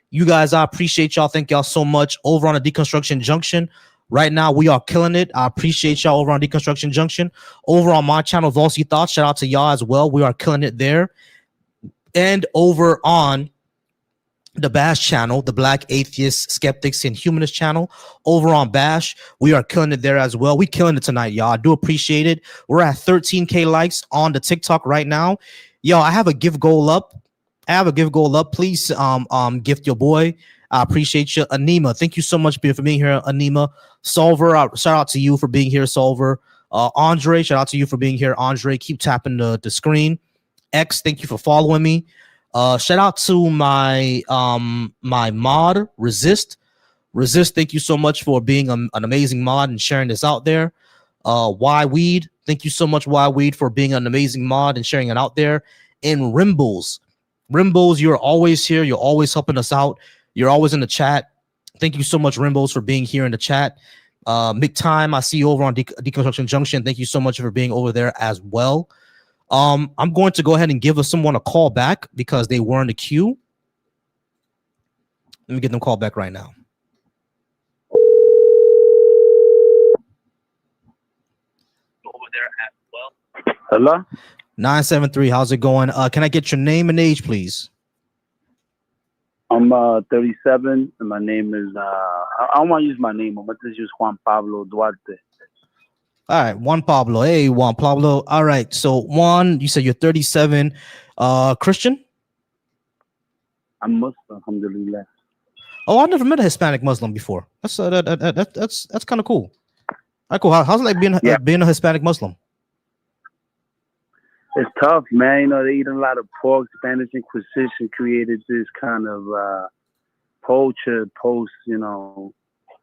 You guys, I appreciate y'all. Thank y'all so much. Over on the Deconstruction Junction. Right now, we are killing it. I appreciate y'all over on Deconstruction Junction. Over on my channel, Volsi Thoughts. Shout out to y'all as well. We are killing it there. And over on the Bash channel, the Black Atheists, Skeptics, and Humanist channel, over on Bash, we are killing it there as well. We killing it tonight, y'all. I do appreciate it. We're at 13K likes on the TikTok right now. Yo, I have a gift goal up. Please gift your boy. I appreciate you. Anima, thank you so much for being here, Anima. Solver, shout out to you for being here, Solver. Andre, shout out to you for being here, Andre. Keep tapping the screen. X, thank you for following me. Shout out to my my mod, Resist. Resist, thank you so much for being an amazing mod and sharing this out there. Y Weed, thank you so much, Y Weed, for being an amazing mod and sharing it out there. And Rimbles, you're always here. You're always helping us out. You're always in the chat. Thank you so much, Rimbles, for being here in the chat. McTime, I see you over on Deconstruction Junction. Thank you so much for being over there as well. I'm going to go ahead and give someone a call back because they were in the queue. Let me get them call back right now. Hello? 973, how's it going? Can I get your name and age, please? I'm 37, and my name is, I don't want to use my name. I'm going to just use Juan Pablo Duarte. All right, Juan Pablo. Hey, Juan Pablo. All right, so Juan, you said you're 37. Christian? I'm Muslim, alhamdulillah. Oh, I've never met a Hispanic Muslim before. That's kind of cool. All right, cool. How's it like being a Hispanic Muslim? It's tough, man. You know, they eat a lot of pork. Spanish Inquisition created this kind of culture post, you know,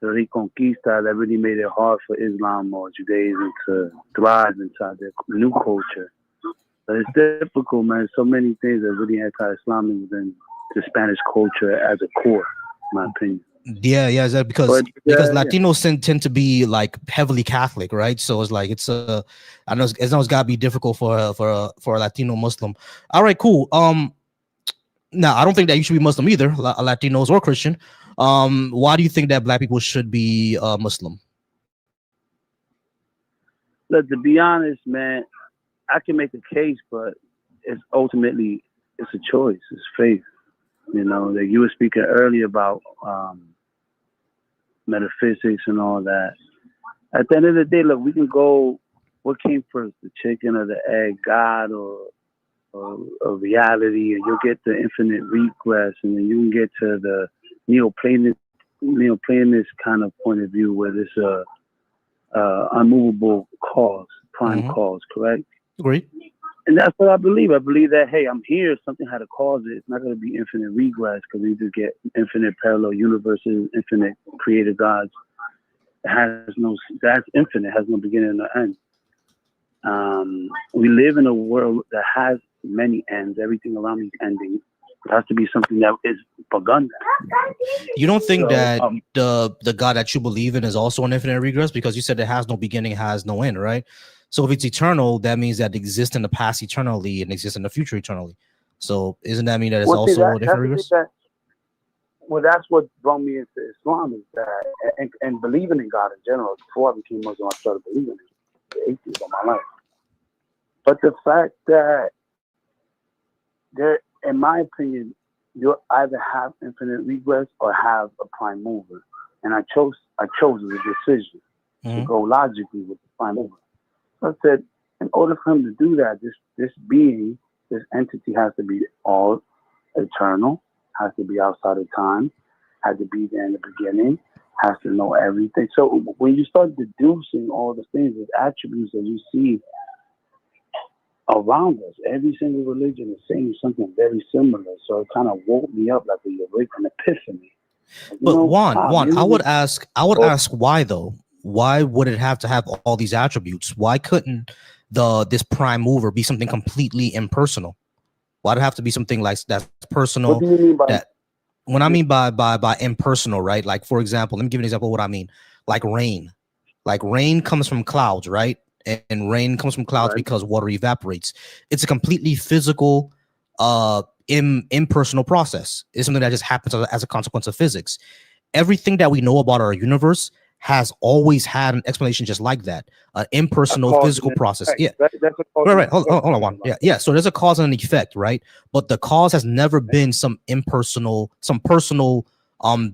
the Reconquista that really made it hard for Islam or Judaism to thrive inside their new culture. But it's difficult, man. So many things that are really anti-Islamic within the Spanish culture as a core, in my opinion. Yeah, is that because Latinos tend to be like heavily Catholic, right? So it's like I know it's got to be difficult for a Latino Muslim. All right, cool. Now I don't think that you should be Muslim either, Latinos or Christian. Why do you think that Black people should be Muslim? Look, to be honest, man, I can make a case, but it's ultimately a choice. It's faith. You know, that you were speaking earlier about metaphysics and all that. At the end of the day, look, we can go, what came first, the chicken or the egg, God or reality, and you'll get the infinite regress, and then you can get to the Neoplanist kind of point of view where there's a unmovable cause, prime cause, correct? Agree. And that's what I believe. I believe that, hey, I'm here, something had to cause it. It's not going to be infinite regress because we just get infinite parallel universes, infinite created gods. That's infinite, has no beginning or end. We live in a world that has many ends. Everything around me is ending. It has to be something that is begun. You don't think that the God that you believe in is also an infinite regress? Because you said it has no beginning, has no end, right? So if it's eternal, that means that it exists in the past eternally and exists in the future eternally. So isn't that mean that it's also a different regress? Well, that's what brought me into Islam, is that and believing in God in general. Before I became Muslim, I started believing in atheist all my life. But the fact that there, in my opinion, you either have infinite regress or have a prime mover. And I chose as a decision to go logically with the prime mover. So I said, in order for him to do that, this being, this entity has to be all eternal, has to be outside of time, has to be there in the beginning, has to know everything. So when you start deducing all the things, the attributes that you see around us, every single religion is saying something very similar. So it kind of woke me up like an epiphany. But Juan, I would ask why though? Why would it have to have all these attributes? Why couldn't this prime mover be something completely impersonal? Why'd it have to be something like that's personal? What do you mean by that? When I mean by impersonal, right? Like, for example, let me give you an example of what I mean. Like rain. Like rain comes from clouds, right? And rain comes from clouds because water evaporates. It's a completely physical, impersonal process. It's something that just happens as a consequence of physics. Everything that we know about our universe has always had an explanation just like that, an impersonal physical process. Yeah, right. Hold on, Juan. Yeah. So there's a cause and an effect, right? But the cause has never been some impersonal, some personal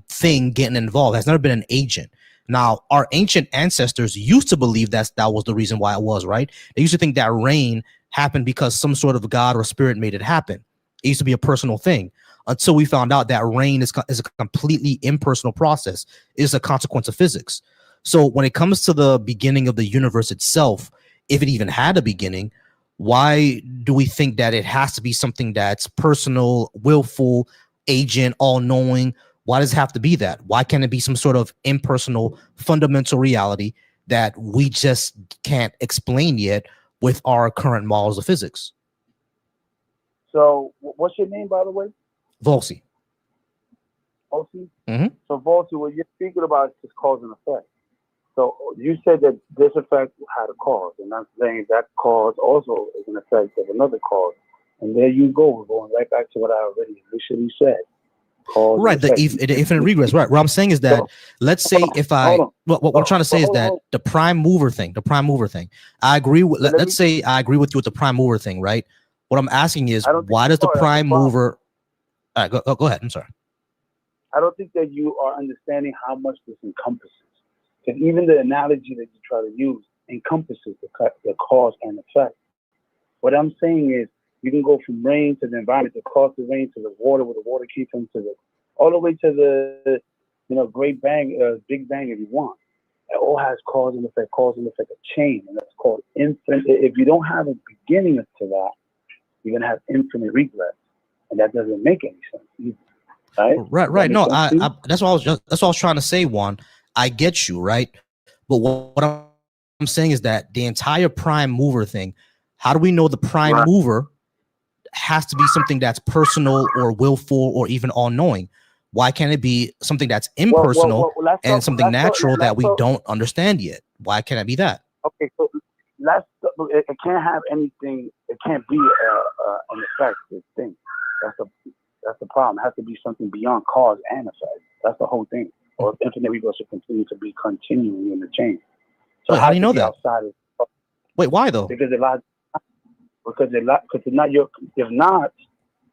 thing getting involved. It has never been an agent. Now, our ancient ancestors used to believe that was the reason why it was, right? They used to think that rain happened because some sort of god or spirit made it happen. It used to be a personal thing until we found out that rain is a completely impersonal process. It's a consequence of physics. So when it comes to the beginning of the universe itself, if it even had a beginning, why do we think that it has to be something that's personal, willful, agent, all-knowing? Why does it have to be that? Why can't it be some sort of impersonal, fundamental reality that we just can't explain yet with our current models of physics? So, what's your name, by the way? Volsi. Volsi? Mm-hmm. So, Volsi, what you're speaking about is cause and effect. So, you said that this effect had a cause, and I'm saying that cause also is an effect of another cause. And there you go. We're going right back to what I already initially said. Cause Right, the infinite regress. Right. What I'm saying is that, So, let's say if I, what I'm trying to say is that the prime mover thing, I agree with, let's say I agree with you with the prime mover thing, right? What I'm asking is, why does the prime mover, all right, go ahead, I'm sorry. I don't think that you are understanding how much this encompasses. Because even the analogy that you try to use encompasses the cause and effect. What I'm saying is, you can go from rain to the environment, the cause of rain to the water, where the water came from, to the all the way to the Great Bang, Big Bang, if you want. It all has cause and effect, a chain, and that's called infinite. If you don't have a beginning to that, you're gonna have infinite regress, and that doesn't make any sense either, right? Right. No, that's what I was trying to say, Juan. I get you, right? But what I'm saying is that the entire prime mover thing. How do we know the prime mover has to be something that's personal or willful or even all-knowing? Why can't it be something that's impersonal and something natural that we don't understand yet? Why can't it be that? Okay, so it can't have anything. It can't be an effect. This thing. That's the problem. It has to be something beyond cause and effect. That's the whole thing. Or infinite regress will continue to be continuing in the chain. So how do you know that? Wait, why though? Because if not, you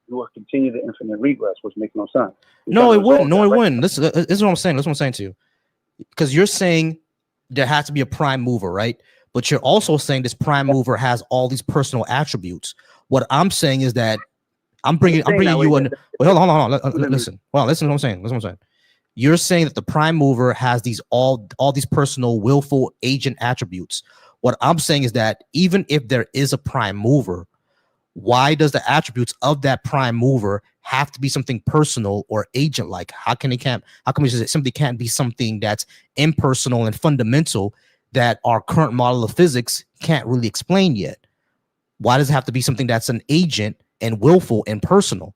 will continue the infinite regress, which makes no sense. No, it wouldn't. No, it wouldn't. This is what I'm saying. That's what I'm saying to you. Because you're saying there has to be a prime mover, right? But you're also saying this prime mover has all these personal attributes. What I'm saying is that I'm bringing you in. Wait, hold on. Listen. Well, listen to what I'm saying. You're saying that the prime mover has these all these personal, willful, agent attributes. What I'm saying is that even if there is a prime mover, why does the attributes of that prime mover have to be something personal or agent-like? How come it simply can't be something that's impersonal and fundamental that our current model of physics can't really explain yet? Why does it have to be something that's an agent and willful and personal?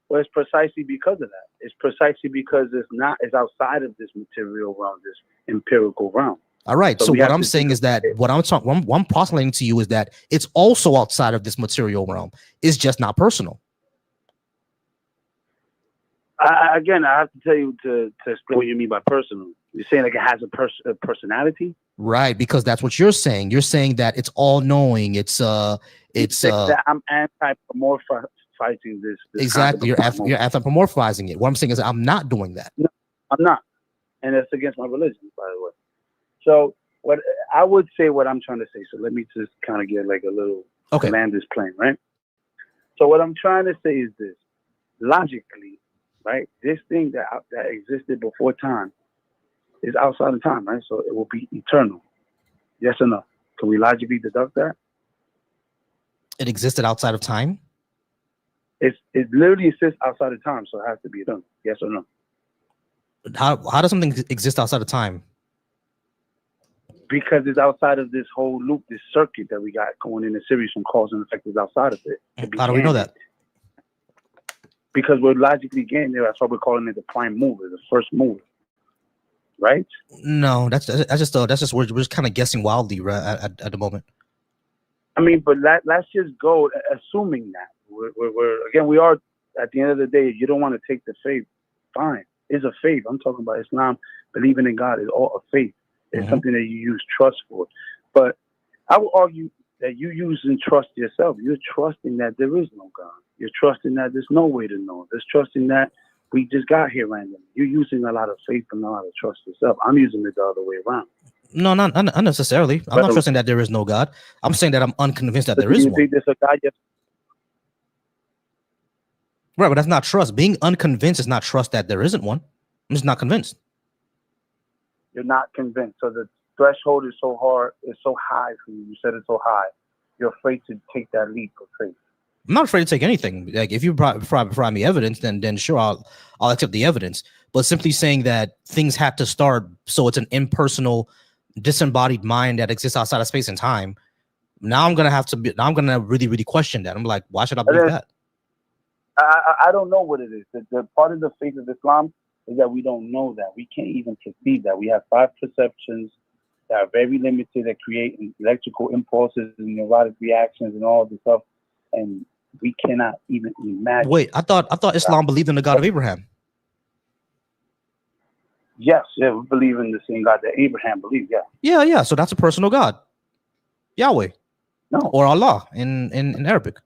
Well, it's precisely because of that. It's precisely because it's outside of this material realm, this empirical realm. All right. So what I'm saying is that what I'm postulating to you is that it's also outside of this material realm. It's just not personal. Again, I have to tell you to explain what you mean by personal. You're saying like it has a personality, right? Because that's what you're saying. You're saying that it's all knowing. It's that I'm anthropomorphizing this exactly. You're anthropomorphizing it. What I'm saying is I'm not doing that. No, I'm not, and it's against my religion, by the way. So what I would say, what I'm trying to say. So let me just kind of get like a little land this plane, right? So what I'm trying to say is this: logically, right? This thing that existed before time is outside of time, right? So it will be eternal. Yes or no? Can we logically deduct that? It existed outside of time? It literally exists outside of time, so it has to be eternal. Yes or no? How does something exist outside of time? Because it's outside of this whole loop, this circuit that we got going in the series from cause and effect is outside of it. How do we know that? Because we're logically getting there. That's why we're calling it the prime mover, the first mover. Right? No, that's just we're just kind of guessing wildly at the moment. I mean, but let's just go assuming that we're again, we are at the end of the day. If you don't want to take the faith, fine. It's a faith. I'm talking about Islam. Believing in God is all a faith. It's something that you use trust for. But I would argue that you using trust yourself. You're trusting that there is no God. You're trusting that there's no way to know. There's trusting that we just got here randomly. You're using a lot of faith and a lot of trust yourself. I'm using it the other way around. No, not necessarily. I'm not trusting that there is no God. I'm saying that I'm unconvinced that there is one. Do you think there's a God? Yes. Right, but that's not trust. Being unconvinced is not trust that there isn't one. I'm just not convinced. You're not convinced. So the threshold is so hard, it's so high for you. You said it's so high. You're afraid to take that leap of faith. I'm not afraid to take anything. Like if you provide me evidence, then sure, I'll accept the evidence. But simply saying that things had to start, so it's an impersonal, disembodied mind that exists outside of space and time. Now I'm gonna really question that. I'm like, why should I believe that? I don't know what it is. The part of the faith of Islam is that we don't know that. We can't even perceive that. We have 5 perceptions that are very limited, that create electrical impulses and neurotic reactions and all this stuff, and we cannot even imagine. Wait, I thought Islam believed in the God of Abraham. Yes, yeah, we believe in the same God that Abraham believed. Yeah. So that's a personal God, Yahweh, No, or Allah in Arabic.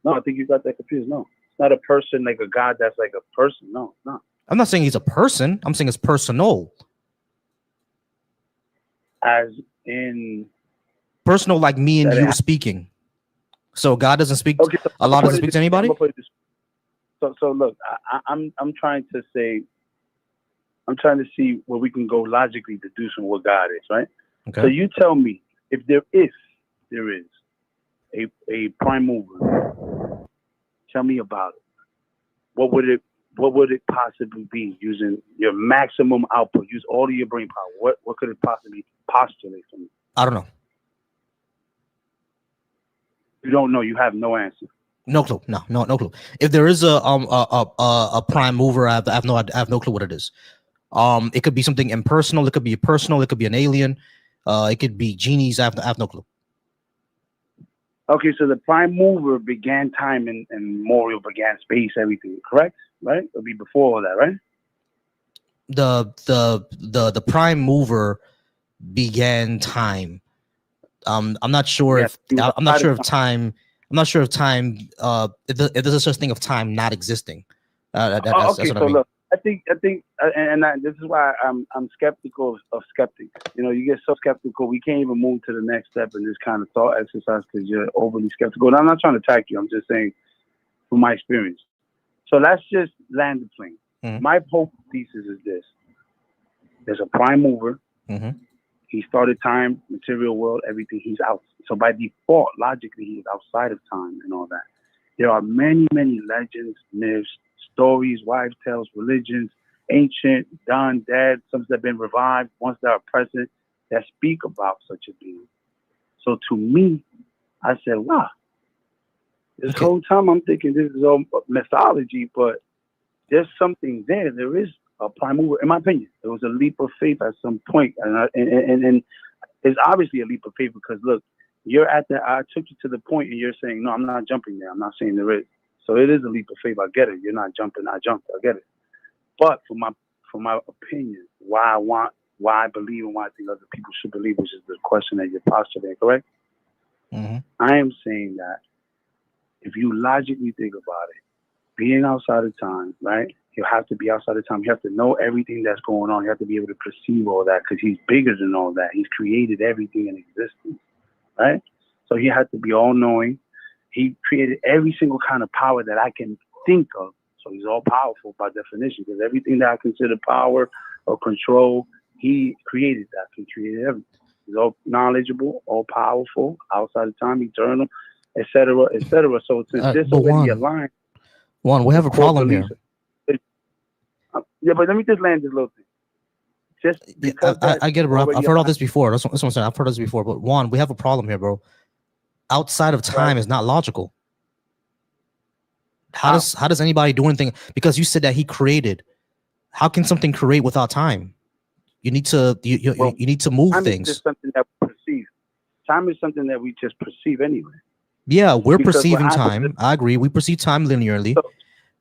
no, I think you got that confused. No, it's not a person like a God that's like a person. No, it's not. I'm not saying he's a person. I'm saying it's personal. As in Personal, like me and you speaking. So God doesn't speak. Okay, so Allah doesn't speak to anybody. So look, I'm trying to say, I'm trying to see where we can go logically deducing what God is, right? Okay. So you tell me if there is a prime mover. Tell me about it. What would it possibly be using your maximum output? Use all of your brain power. What could it possibly postulate for me? I don't know. You don't know. You have no answer. No clue. No clue. If there is a prime mover, I have no clue what it is. It could be something impersonal. It could be personal. It could be an alien. It could be genies. I have no clue. Okay, so the prime mover began time and Memorial began space, everything, correct? Right? It'll be before all that, right? The prime mover began time. I'm not sure if time. I'm not sure if time. If there's a such thing of time not existing. That's what I mean. Look, I think, this is why I'm skeptical of skeptics. You know, you get so skeptical, we can't even move to the next step in this kind of thought exercise because you're overly skeptical. And I'm not trying to attack you. I'm just saying from my experience. So let's just land the plane. Mm-hmm. My whole thesis is this: there's a prime mover. Mm-hmm. He started time, material world, everything. He's out. So by default, logically, he's outside of time and all that. There are many, many legends, myths, stories, wives' tales, religions, ancient, done, dead, some that have been revived, ones that are present, that speak about such a being. So to me, I said, wow, this whole time I'm thinking this is all mythology, but there's something there. There is a prime mover, in my opinion. There was a leap of faith at some point, and it's obviously a leap of faith because look, you're at that. I took you to the point, and you're saying, no, I'm not jumping there. I'm not saying there is. So it is a leap of faith. I get it. You're not jumping. I jumped. I get it. But for my opinion, why I believe and why I think other people should believe, which is the question that you're postulating, correct? Mm-hmm. I am saying that if you logically think about it, being outside of time, right? You have to be outside of time. You have to know everything that's going on. You have to be able to perceive all that because he's bigger than all that. He's created everything in existence, right? So he had to be all-knowing. He created every single kind of power that I can think of. So he's all powerful by definition because everything that I consider power or control, he created that. He created everything. He's all knowledgeable, all powerful, outside of time, eternal, etc., etc. So since this already aligned, we have a problem here. Yeah, but let me just land this little thing. Just because I get it, bro. I've heard all this before. That's what I'm saying. I've heard this before. But we have a problem here, bro. Outside of time is not logical. How does anybody do anything? Because you said that he created. How can something create without time? You need to you need to move things. Time is just something that we perceive. Time is something that we just perceive anyway. Yeah, we're perceiving time. I agree. We perceive time linearly.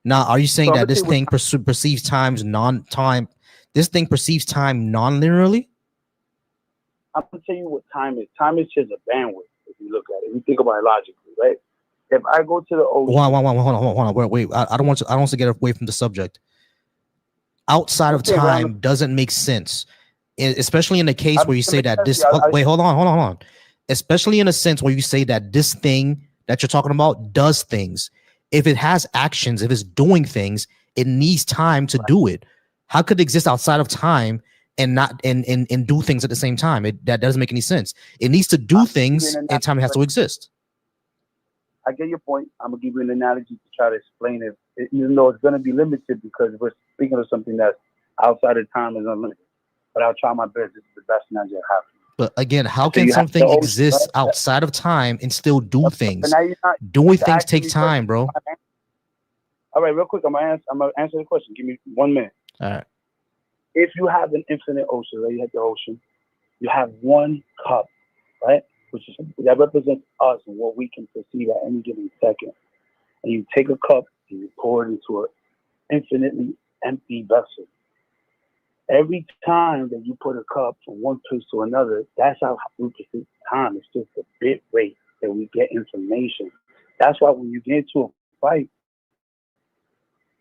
Now, are you saying that this thing perceives time? This thing perceives time non-linearly? I'm gonna tell you what time is. Time is just a bandwidth. If you look at it, if you think about it logically, right? If I go to the ocean, hold on, wait. I don't want to get away from the subject. Outside of time doesn't make sense, especially in the case where you say that this. Wait, hold on. Especially in a sense where you say that this thing that you're talking about does things. If it has actions, if it's doing things, it needs time to do it. How could it exist outside of time and not and do things at the same time. That doesn't make any sense. It needs to do things, and time has to exist. I get your point. I'm gonna give you an analogy to try to explain it. Even though it's gonna be limited because we're speaking of something that's outside of time is unlimited. But I'll try my best. This is the best analogy I have. But again, how can something exist outside of time and still do things? Doing things takes time, bro. All right, real quick, I'm gonna answer the question. Give me 1 minute. All right. If you have an infinite ocean, right? You have the ocean. You have one cup, right? That represents us and what we can perceive at any given second. And you take a cup and you pour it into an infinitely empty vessel. Every time that you put a cup from one place to another, that's how we perceive time. It's just the bit rate that we get information. That's why when you get into a fight,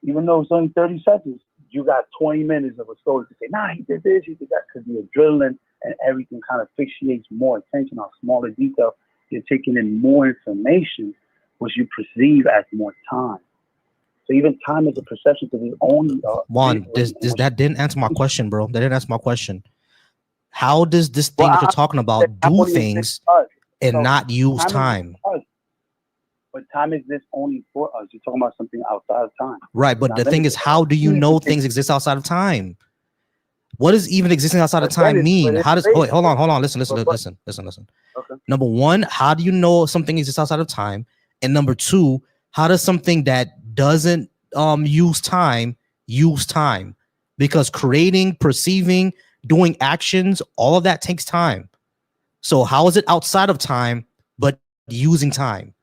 even though it's only 30 seconds, you got 20 minutes of a story to say, nah, he did this, he did that, because the adrenaline and everything kind of fixates more attention on smaller detail. You're taking in more information, which you perceive as more time. So even time is a perception to the only. Juan, that didn't answer my question, bro. That didn't answer my question. How does this thing that you're talking about do things and not use time? But time exists only for us. You're talking about something outside of time. Right, but the thing is, how do you know things exist outside of time? What does even existing outside of time mean? How does? Wait, hold on. Listen. Okay. Number one, how do you know something exists outside of time? And number two, how does something that doesn't use time? Because creating, perceiving, doing actions, all of that takes time. So how is it outside of time but using time?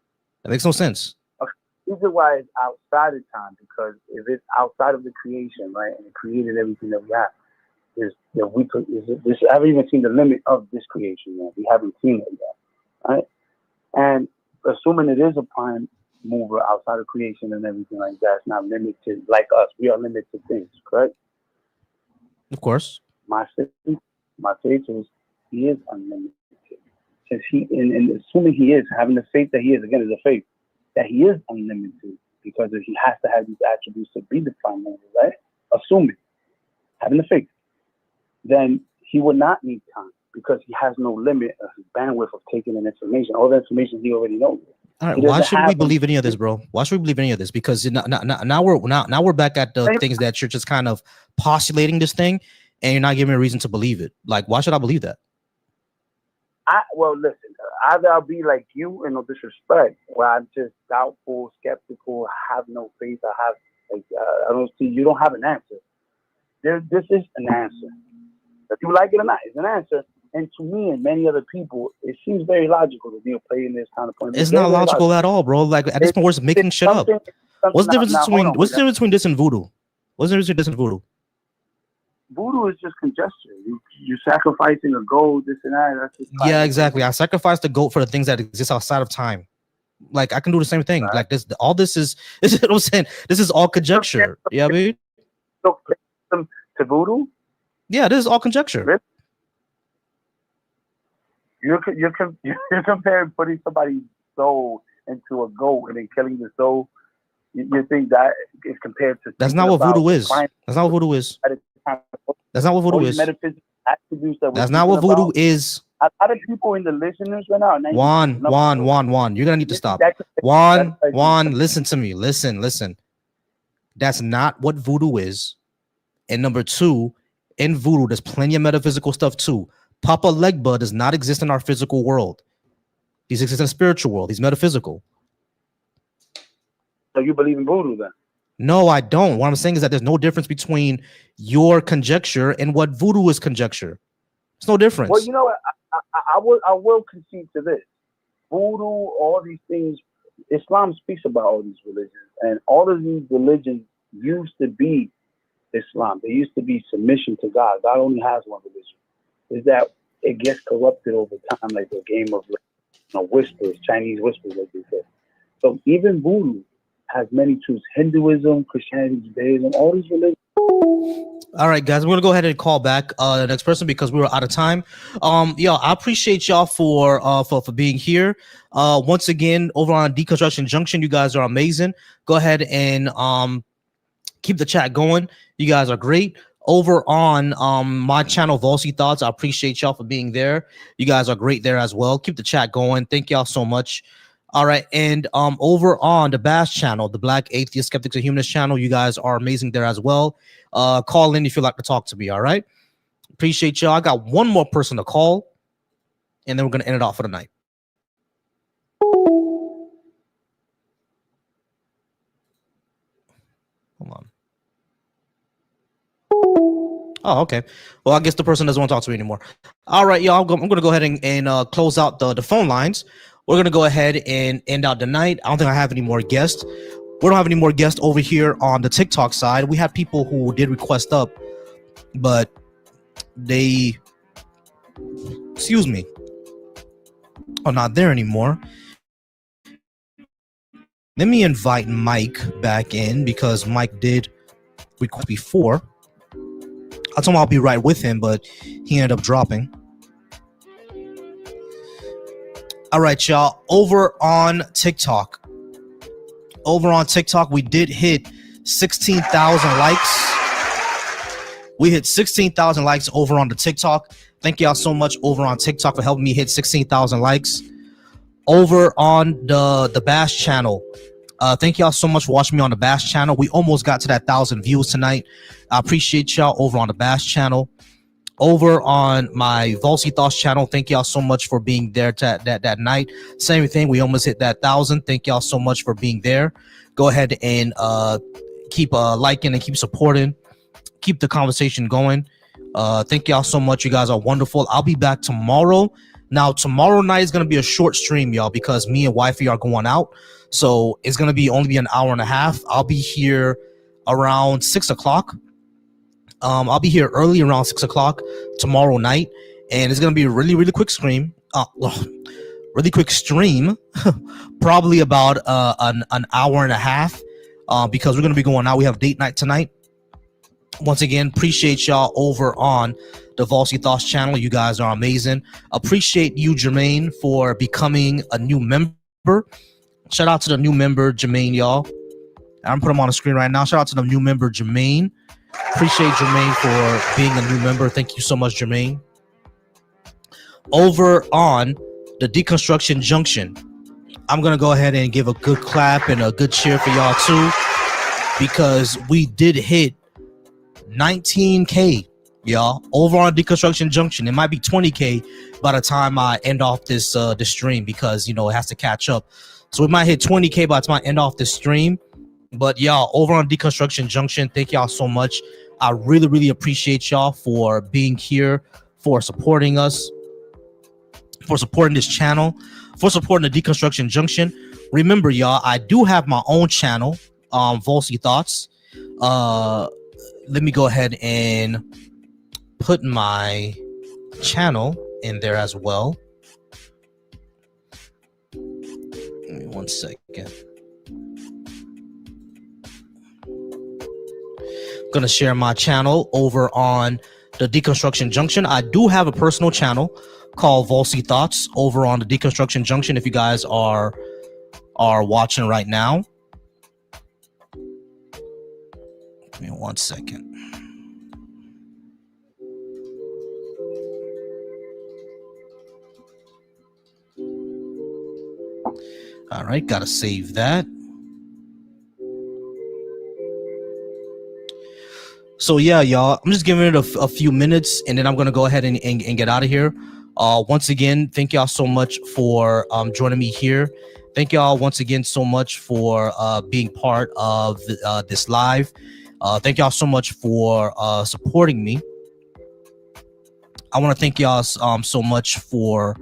That makes no sense. Okay. This is why it's outside of time, because if it's outside of the creation, right, and it created everything that we have, I haven't even seen the limit of this creation yet. We haven't seen it yet, right? And assuming it is a prime mover outside of creation and everything like that, it's not limited like us. We are limited to things, correct? Of course. My faith is he is unlimited. Since and assuming he is, having the faith that he is, again, is a faith that he is unlimited, because he has to have these attributes to be the prime mover, right? Assuming, having the faith, then he would not need time, because he has no limit of his bandwidth of taking in information. All the information he already knows. All right, why should we believe any of this, bro? Why should we believe any of this? Because now we're back at the things that you're just kind of postulating this thing, and you're not giving me a reason to believe it. Like, why should I believe that? Well, listen. Either I'll be like you, and no disrespect, where I'm just doubtful, skeptical, have no faith. I don't see. You don't have an answer. This is an answer. If you like it or not, it's an answer. And to me and many other people, it seems very logical to be playing this kind of point. It's not logical at all, bro. Like, at this point, we're just making shit up. What's the difference between this and voodoo? What's the difference between this and voodoo? Voodoo is just conjecture. You sacrificing a goat, this and that. That's just yeah, exactly. I sacrificed the goat for the things that exist outside of time. Like, I can do the same thing. Right. Like this, all this is what I'm saying. This is all conjecture. Yeah, I mean, so to voodoo. Yeah, this is all conjecture. You're comparing putting somebody's soul into a goat and then killing the soul. You think that is compared to? That's not what voodoo is. That's not what voodoo is. That's not what voodoo is. That's not what voodoo is. A lot of people in the listeners right now. Juan, you're gonna need to stop. Juan, listen to me. Listen. That's not what voodoo is. And number two, in voodoo, there's plenty of metaphysical stuff too. Papa Legba does not exist in our physical world. He exists in a spiritual world. He's metaphysical. So you believe in voodoo then? No, I don't. What I'm saying is that there's no difference between your conjecture and what voodoo is conjecture. There's no difference. Well, you know what? I will concede to this. Voodoo, all these things, Islam speaks about all these religions. And all of these religions used to be Islam. They used to be submission to God. God only has one religion. Is that it gets corrupted over time, like a game of whispers, Chinese whispers, like they said. So even voodoo has many truths. Hinduism, Christianity, Judaism, all these religions. All right, guys, we're gonna go ahead and call back the next person because we were out of time. I appreciate y'all for being here. Once again, over on Deconstruction Junction, you guys are amazing. Go ahead and keep the chat going. You guys are great. over on my channel, Volsy Thoughts. I appreciate y'all for being there. You guys are great there as well. Keep the chat going. Thank y'all so much. All right, and over on the Bash channel, the Black Atheist Skeptics and Humanists channel, you guys are amazing there as well. Call in if you'd like to talk to me. All right, appreciate y'all. I got one more person to call, and then we're gonna end it off for the night. Hold on. Oh, okay. Well, I guess the person doesn't want to talk to me anymore. All right, y'all. I'm going to go ahead and close out the phone lines. We're going to go ahead and end out the night. I don't think I have any more guests. We don't have any more guests over here on the TikTok side. We had people who did request up, but they, excuse me, are not there anymore. Let me invite Mike back in because Mike did request before. I told him I'll be right with him, but he ended up dropping. All right, y'all. Over on TikTok, we did hit 16,000 likes. We hit 16,000 likes over on the TikTok. Thank y'all so much over on TikTok for helping me hit 16,000 likes. Over on the Bash channel, thank y'all so much for watching me on the Bash channel. We almost got to that 1,000 views tonight. I appreciate y'all over on the Bash channel. Over on my Volsy Thoughts channel, thank y'all so much for being there that night. Same thing, we almost hit that 1,000. Thank y'all so much for being there. Go ahead and keep liking and keep supporting. Keep the conversation going. Thank y'all so much. You guys are wonderful. I'll be back tomorrow. Now, tomorrow night is going to be a short stream, y'all, because me and wifey are going out. So it's going to only be an hour and a half. I'll be here around 6 o'clock. I'll be here early around 6 o'clock tomorrow night. And it's going to be a really, really quick stream. Really quick stream. Probably about an hour and a half because we're going to be going out. We have date night tonight. Once again, appreciate y'all over on the Volsy Thoughts channel. You guys are amazing. Appreciate you, Jermaine, for becoming a new member. Shout out to the new member, Jermaine, y'all. I'm putting him on the screen right now. Shout out to the new member, Jermaine. Appreciate Jermaine for being a new member. Thank you so much, Jermaine. Over on the Deconstruction Junction, I'm going to go ahead and give a good clap and a good cheer for y'all too, because we did hit 19K, y'all, over on Deconstruction Junction. It might be 20K by the time I end off this this stream, because it has to catch up. So we might hit 20K by the time I end off this stream. But y'all, over on Deconstruction Junction, thank y'all so much. I really, really appreciate y'all for being here, for supporting us, for supporting this channel, for supporting the Deconstruction Junction. Remember, y'all, I do have my own channel, Volsy Thoughts. Let me go ahead and put my channel in there as well. Give me 1 second. I'm gonna share my channel over on the Deconstruction Junction. I do have a personal channel called Volsy Thoughts over on the Deconstruction Junction. If you guys are watching right now, give me 1 second. All right, gotta save that. So yeah, y'all, I'm just giving it a few minutes, and then I'm gonna go ahead and get out of here. Once again, thank y'all so much for joining me here. Thank y'all once again so much for being part of this live. Thank y'all so much for supporting me. I want to thank y'all so much for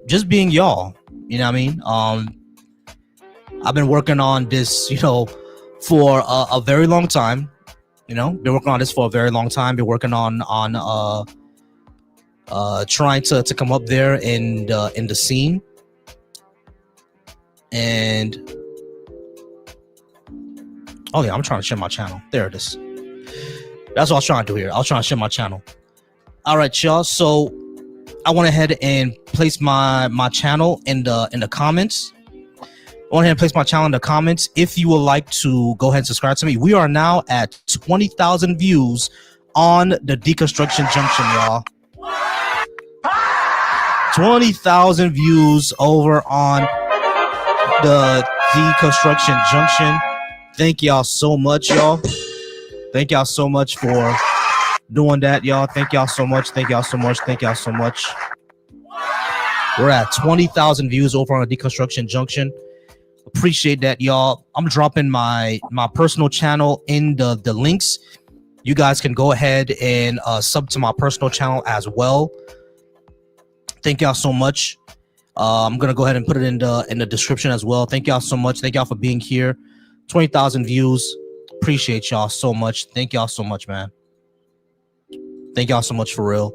just being y'all. You know what I mean? I've been working on this, for a very long time. Been working on this for a very long time. Been working on trying to come up there in the scene. And oh yeah, I'm trying to share my channel. There it is. That's what I was trying to do here. I was trying to share my channel. All right, y'all. So I went ahead and placed my channel in the comments. Go ahead and place my channel in the comments if you would like to go ahead and subscribe to me. We are now at 20,000 views on the Deconstruction Junction, y'all. 20,000 views over on the Deconstruction Junction. Thank y'all so much, y'all. Thank y'all so much for doing that, y'all. Thank y'all so much. Thank y'all so much. Thank y'all so much. We're at 20,000 views over on the Deconstruction Junction. Appreciate that, y'all. I'm dropping my personal channel in the links. You guys can go ahead and sub to my personal channel as well. Thank y'all so much. I'm gonna go ahead and put it in the description as well. Thank y'all so much. Thank y'all for being here. 20,000 views. Appreciate y'all so much. Thank y'all so much, man. Thank y'all so much for real.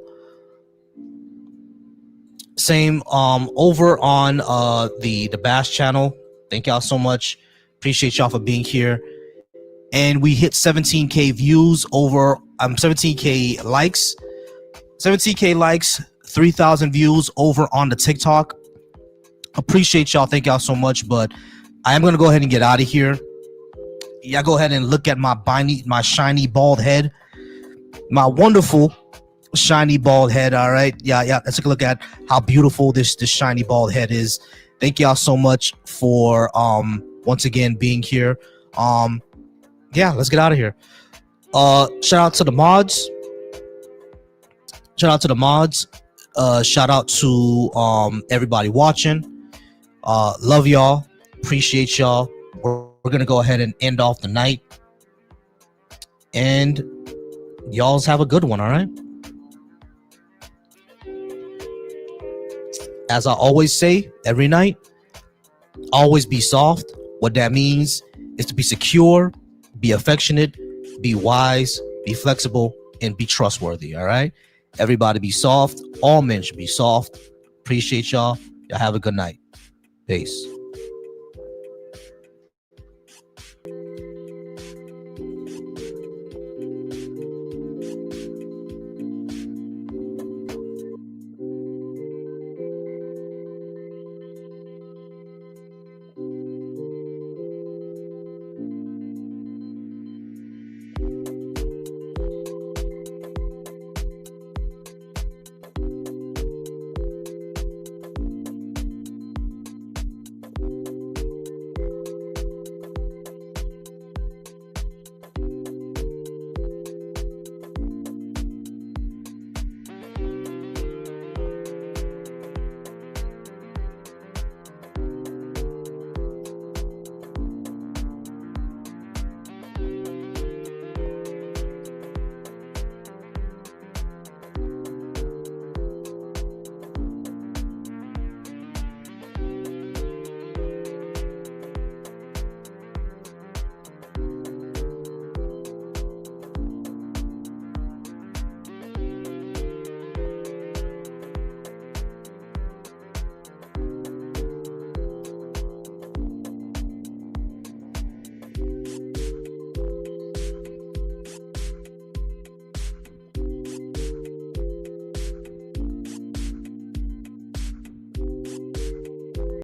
Same over on the Bash channel. Thank y'all so much. Appreciate y'all for being here. And we hit 17K views over 17K likes. 17K likes, 3,000 views over on the TikTok. Appreciate y'all. Thank y'all so much. But I am gonna go ahead and get out of here. Yeah, go ahead and look at my shiny bald head. My wonderful shiny bald head. All right. Yeah. Let's take a look at how beautiful this shiny bald head is. Thank y'all so much for once again being here. Yeah, let's get out of here. Shout out to the mods. Shout out to the mods. Shout out to everybody watching. Love y'all. Appreciate y'all. We're gonna go ahead and end off the night. And y'all's have a good one, all right? As I always say every night, always be soft. What that means is to be secure, be affectionate, be wise, be flexible, and be trustworthy, all right? Everybody be soft. All men should be soft. Appreciate y'all. Y'all have a good night. Peace.